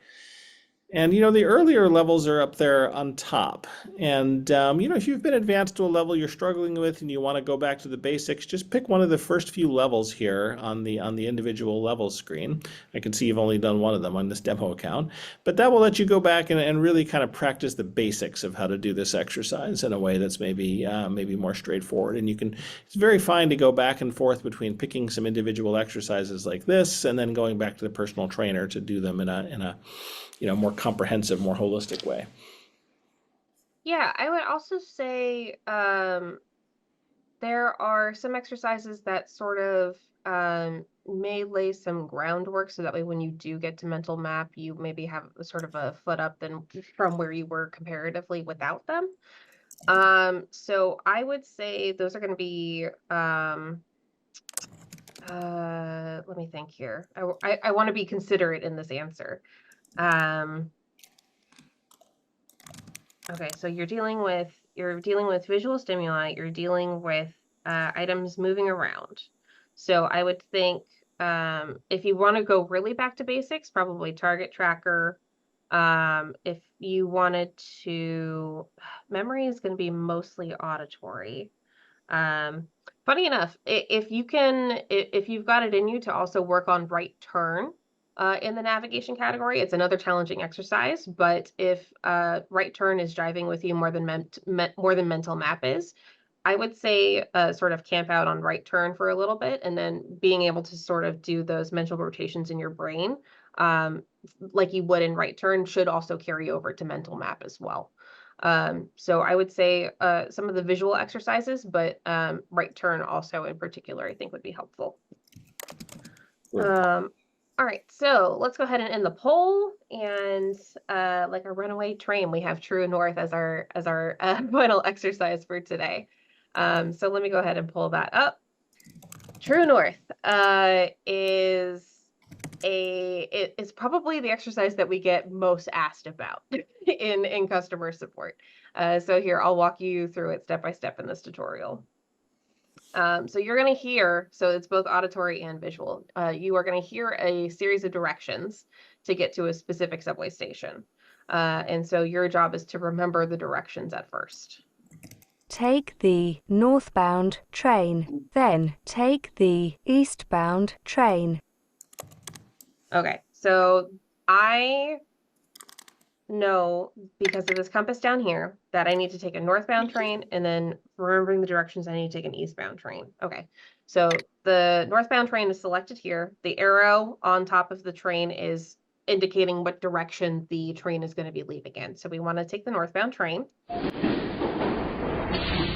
And the earlier levels are up there on top. And if you've been advanced to a level you're struggling with and you want to go back to the basics, just pick one of the first few levels here on the individual levels screen. I can see you've only done one of them on this demo account, but that will let you go back and really kind of practice the basics of how to do this exercise in a way that's maybe more straightforward. And it's very fine to go back and forth between picking some individual exercises like this and then going back to the personal trainer to do them in a more comprehensive, more holistic way. Yeah, I would also say there are some exercises that sort of may lay some groundwork so that way when you do get to mental map, you maybe have sort of a foot up from where you were comparatively without them. So I would say those are going to be let me think here. I want to be considerate in this answer. Okay, so you're dealing with visual stimuli, you're dealing with items moving around. So I would think if you want to go really back to basics, probably target tracker. If you wanted to, memory is going to be mostly auditory. Funny enough, if you've got it in you to also work on right turn in the navigation category, it's another challenging exercise. But if right turn is driving with you more than mental map is, I would say sort of camp out on right turn for a little bit, and then being able to sort of do those mental rotations in your brain, like you would in right turn, should also carry over to mental map as well. So I would say some of the visual exercises, but right turn also in particular, I think would be helpful. All right, so let's go ahead and end the poll. And like a runaway train, we have True North as our final exercise for today. So let me go ahead and pull that up. True North is probably the exercise that we get most asked about in customer support. So here, I'll walk you through it step by step in this tutorial. So you're going to hear, so it's both auditory and visual. You are going to hear a series of directions to get to a specific subway station. And so your job is to remember the directions at first. Take the northbound train, then take the eastbound train. Okay, so I know, because of this compass down here, that I need to take a northbound train, and then remembering the directions, I need to take an eastbound train. Okay, so the northbound train is selected here. The arrow on top of the train is indicating what direction the train is going to be leaving in. So we want to take the northbound train.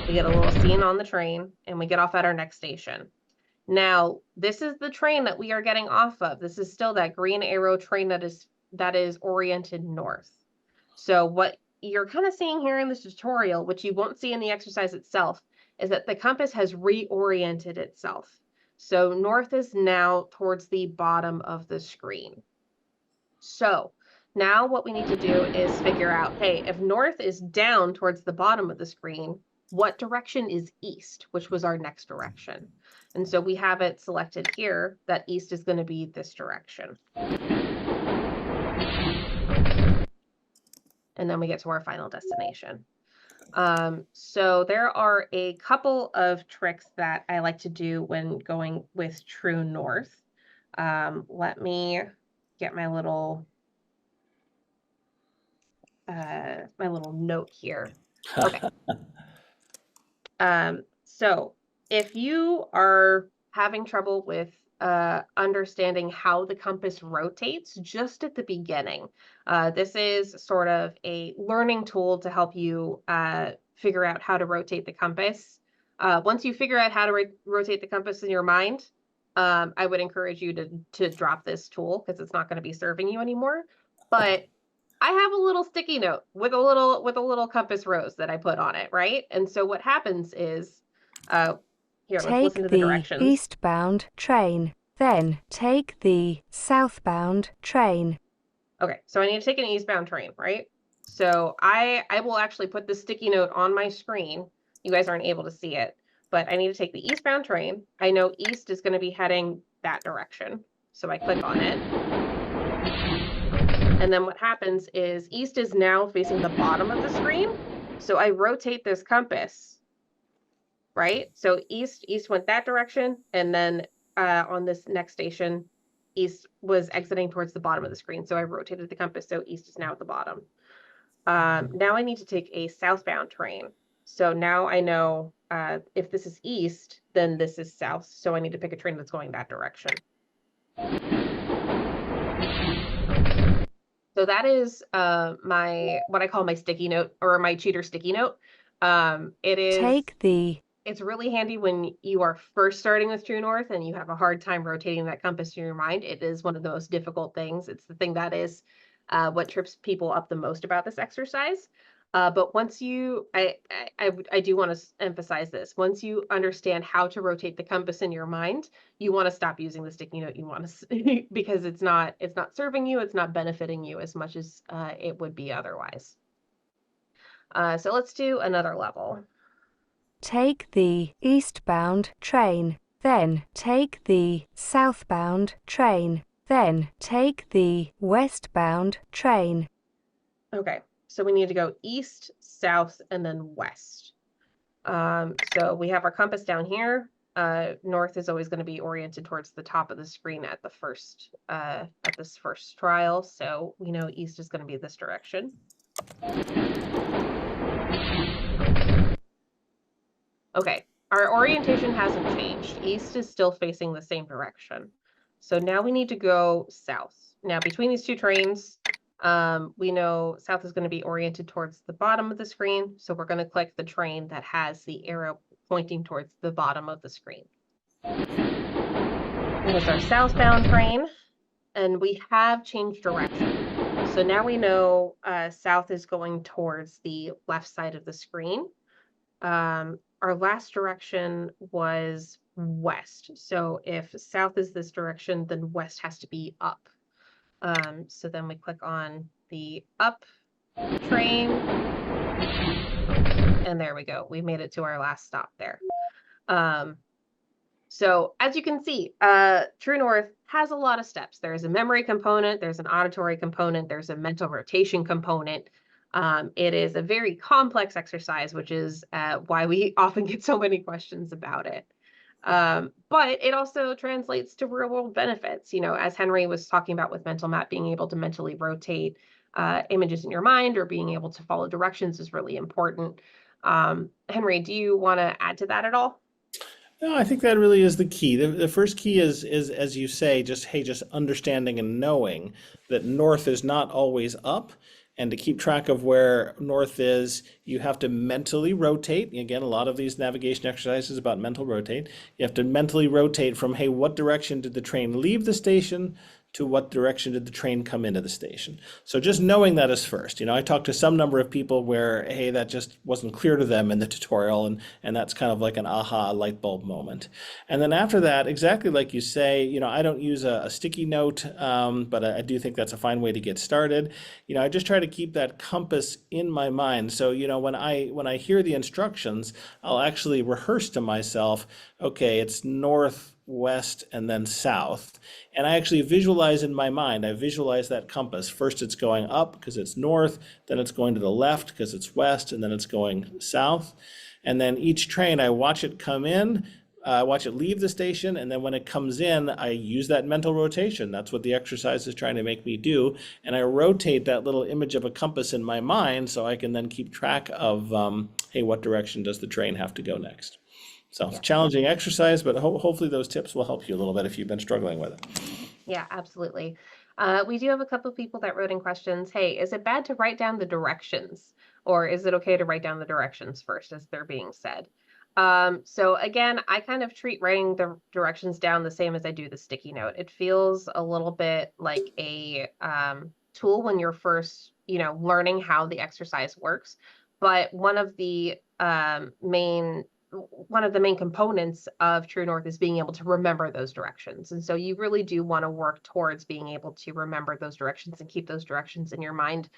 We get a little scene on the train, and we get off at our next station. Now, this is the train that we are getting off of. This is still that green arrow train that is oriented north. So what you're kind of seeing here in this tutorial, which you won't see in the exercise itself, is that the compass has reoriented itself. So north is now towards the bottom of the screen. So now what we need to do is figure out, hey, if north is down towards the bottom of the screen, what direction is east, which was our next direction? And so we have it selected here that east is going to be this direction. And then we get to our final destination. So there are a couple of tricks that I like to do when going with True North. Let me get my little note here. Okay. So if you are having trouble with understanding how the compass rotates just at the beginning, this is sort of a learning tool to help you figure out how to rotate the compass. Once you figure out how to rotate the compass in your mind, I would encourage you to drop this tool, because it's not going to be serving you anymore. But I have a little sticky note with a little compass rose that I put on it, right? And so what happens is, here, let's listen to the directions. Take the eastbound train, then take the southbound train. Okay, so I need to take an eastbound train, right? So I will actually put the sticky note on my screen. You guys aren't able to see it, but I need to take the eastbound train. I know east is going to be heading that direction, so I click on it. And then what happens is east is now facing the bottom of the screen, so I rotate this compass. Right? So east went that direction, and then on this next station, east was exiting towards the bottom of the screen. So I rotated the compass, so east is now at the bottom. Now I need to take a southbound train. So now I know if this is east, then this is south. So I need to pick a train that's going that direction. So that is what I call my sticky note, or my cheater sticky note. It's really handy when you are first starting with True North and you have a hard time rotating that compass in your mind. It is one of the most difficult things. It's the thing that is what trips people up the most about this exercise. But once I do want to emphasize this. Once you understand how to rotate the compass in your mind, you want to stop using the sticky note. You want to because it's not serving you. It's not benefiting you as much as it would be otherwise. So let's do another level. Take the eastbound train, then take the southbound train, then take the westbound train. Okay, so we need to go east, south, and then west. So we have our compass down here. north is always going to be oriented towards the top of the screen at the at this first trial. So we know east is going to be this direction. Okay, our orientation hasn't changed. East is still facing the same direction. So now we need to go south. Now between these two trains, we know south is going to be oriented towards the bottom of the screen. So we're going to click the train that has the arrow pointing towards the bottom of the screen. That is our southbound train, and we have changed direction. So now we know south is going towards the left side of the screen. Our last direction was west. So if south is this direction, then west has to be up. So then we click on the up train, and there we go. We made it to our last stop there. So as you can see, True North has a lot of steps. There's a memory component, there's an auditory component, there's a mental rotation component. It is a very complex exercise, which is why we often get so many questions about it. But it also translates to real world benefits. You know, as Henry was talking about with mental map, being able to mentally rotate images in your mind or being able to follow directions is really important. Henry, do you want to add to that at all? No, I think that really is the key. The first key is as you say, just understanding and knowing that north is not always up, and to keep track of where north is, you have to mentally rotate. Again, a lot of these navigation exercises about mental rotate. You have to mentally rotate from, hey, what direction did the train leave the station to what direction did the train come into the station? So just knowing that is first. You know, I talked to some number of people where, hey, that just wasn't clear to them in the tutorial, and that's kind of like an aha light bulb moment. And then after that, exactly like you say, you know, I don't use a sticky note, but I do think that's a fine way to get started. You know, I just try to keep that compass in my mind. So, you know, when I hear the instructions, I'll actually rehearse to myself, okay, it's north, west, and then south. And I actually visualize in my mind, I visualize that compass. First it's going up because it's north, then it's going to the left because it's west, and then it's going south. And then each train, I watch it come in, watch it leave the station, and then when it comes in, I use that mental rotation. That's what the exercise is trying to make me do. And I rotate that little image of a compass in my mind so I can then keep track of, hey, what direction does the train have to go next? So it's a challenging exercise, but hopefully those tips will help you a little bit if you've been struggling with it. Yeah, absolutely. We do have a couple of people that wrote in questions. Hey, is it bad to write down the directions? Or is it okay to write down the directions first as they're being said? So again, I kind of treat writing the directions down the same as I do the sticky note. It feels a little bit like a tool when you're first, you know, learning how the exercise works. But one of the main components of True North is being able to remember those directions. And so you really do want to work towards being able to remember those directions and keep those directions in your mind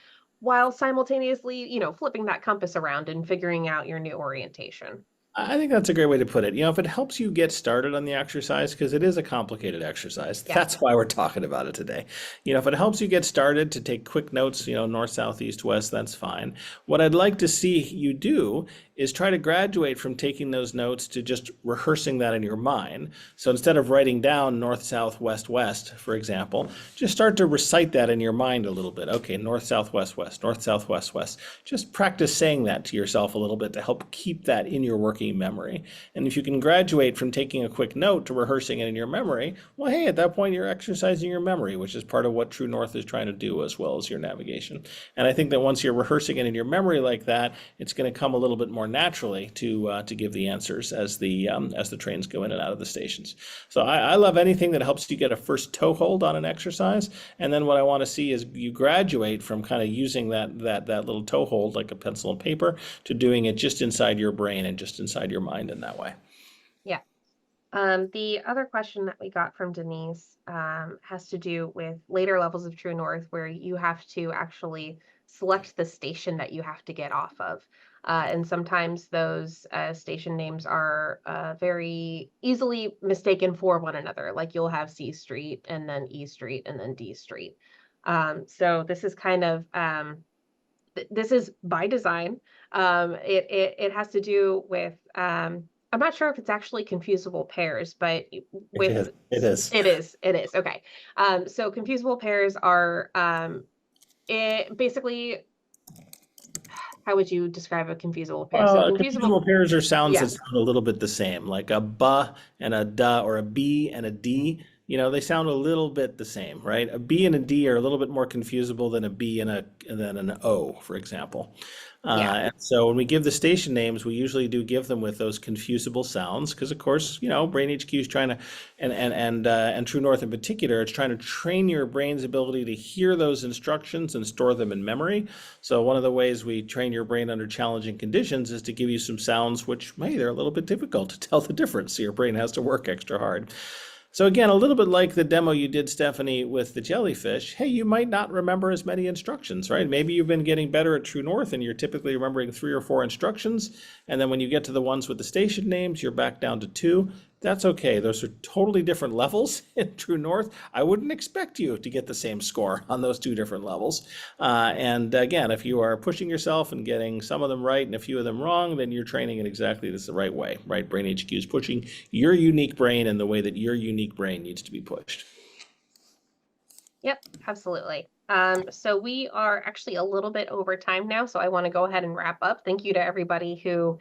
while simultaneously, you know, flipping that compass around and figuring out your new orientation. I think that's a great way to put it. You know, if it helps you get started on the exercise, because it is a complicated exercise, Yeah. that's why we're talking about it today. You know, if it helps you get started to take quick notes, you know, north, south, east, west, that's fine. What I'd like to see you do is try to graduate from taking those notes to just rehearsing that in your mind. So instead of writing down north, south, west, west, for example, just start to recite that in your mind a little bit. Okay, north, south, west, west, north, south, west, west. Just practice saying that to yourself a little bit to help keep that in your working memory. And if you can graduate from taking a quick note to rehearsing it in your memory, well, hey, at that point you're exercising your memory, which is part of what True North is trying to do as well as your navigation. And I think that once you're rehearsing it in your memory like that, it's going to come a little bit more naturally to give the answers as the trains go in and out of the stations. So I love anything that helps you get a first toehold on an exercise, and then what I want to see is you graduate from kind of using that little toehold like a pencil and paper to doing it just inside your brain and just inside your mind in that way. Yeah. The other question that we got from Denise has to do with later levels of True North where you have to actually select the station that you have to get off of. And sometimes those station names are very easily mistaken for one another. Like you'll have C Street and then E Street and then D Street. So this is kind of, this is by design. It has to do with I'm not sure if it's actually confusable pairs, but with It is. it is. Okay. So confusable pairs are it basically, how would you describe a confusable pair? So Well, confusable, confusable pairs are sounds that yeah, sound a little bit the same, like a ba and a da, or a b and a d. They sound a little bit the same, right? A b and a d are a little bit more confusable than a b and then an o, for example. yeah, And so when we give the station names, we usually do give them with those confusable sounds, because of course, BrainHQ is trying to, and True North in particular, it's trying to train your brain's ability to hear those instructions and store them in memory. So one of the ways we train your brain under challenging conditions is to give you some sounds which, hey, they're a little bit difficult to tell the difference. So your brain has to work extra hard. So again, a little bit like the demo you did, Stephanie, with the jellyfish. Hey, you might not remember as many instructions, right? Maybe you've been getting better at True North and you're typically remembering 3 or 4 instructions. And then when you get to the ones with the station names, you're back down to 2. That's okay. Those are totally different levels in True North. I wouldn't expect you to get the same score on those 2 different levels. And again, if you are pushing yourself and getting some of them right and a few of them wrong, then you're training in exactly the right way, right? BrainHQ is pushing your unique brain in the way that your unique brain needs to be pushed. yep, absolutely. So we are actually a little bit over time now, so I want to go ahead and wrap up. Thank you to everybody who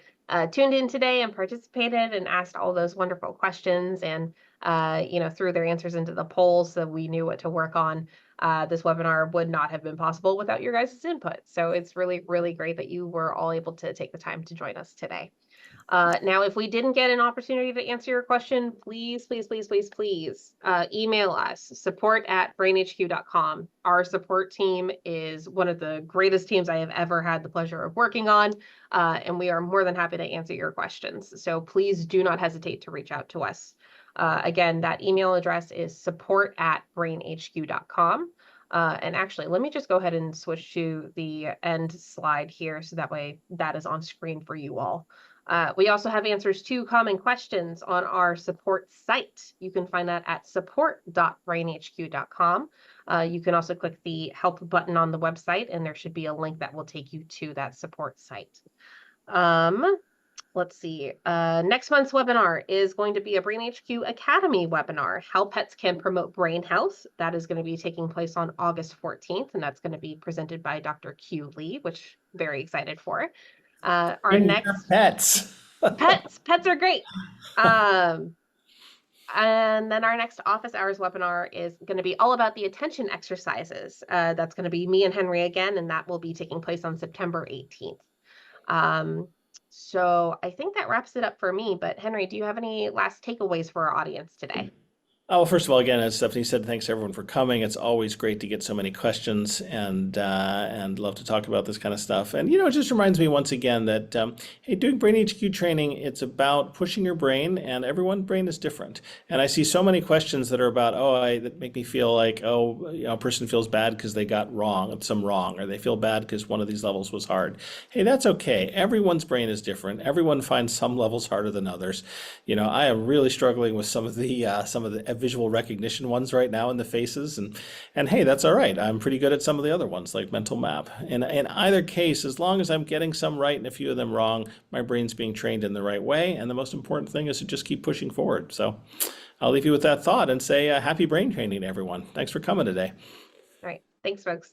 tuned in today and participated and asked all those wonderful questions and threw their answers into the polls so we knew what to work on. This webinar would not have been possible without your guys' input. So it's really, really great that you were all able to take the time to join us today. Now, if we didn't get an opportunity to answer your question, please, please, please, please, please email us, support@brainhq.com. Our support team is one of the greatest teams I have ever had the pleasure of working on, and we are more than happy to answer your questions. So please do not hesitate to reach out to us. Again, that email address is support@brainhq.com. And actually, let me just go ahead and switch to the end slide here so that way that is on screen for you all. We also have answers to common questions on our support site. You can find that at support.brainhq.com. You can also click the help button on the website, and there should be a link that will take you to that support site. Let's see. Next month's webinar is going to be a BrainHQ Academy webinar, How Pets Can Promote Brain Health. That is going to be taking place on August 14th, and that's going to be presented by Dr. Q Lee, which I'm very excited for. Our next pets. pets are great. And then our next office hours webinar is going to be all about the attention exercises. That's going to be me and Henry again, and that will be taking place on September 18th. So I think that wraps it up for me. But Henry, do you have any last takeaways for our audience today? Oh, well, first of all, again, as Stephanie said, thanks everyone for coming. It's always great to get so many questions and love to talk about this kind of stuff. And, it just reminds me once again that, hey, doing BrainHQ training, it's about pushing your brain, and everyone's brain is different. And I see so many questions that are about, that make me feel like, a person feels bad because they got some wrong, or they feel bad because one of these levels was hard. Hey, that's okay. Everyone's brain is different. Everyone finds some levels harder than others. I am really struggling with some of the visual recognition ones right now in the faces, and hey, that's all right. I'm pretty good at some of the other ones, like mental map. And in either case, as long as I'm getting some right and a few of them wrong, my brain's being trained in the right way. And the most important thing is to just keep pushing forward. So I'll leave you with that thought and say happy brain training to everyone. Thanks for coming today. All right. Thanks, folks.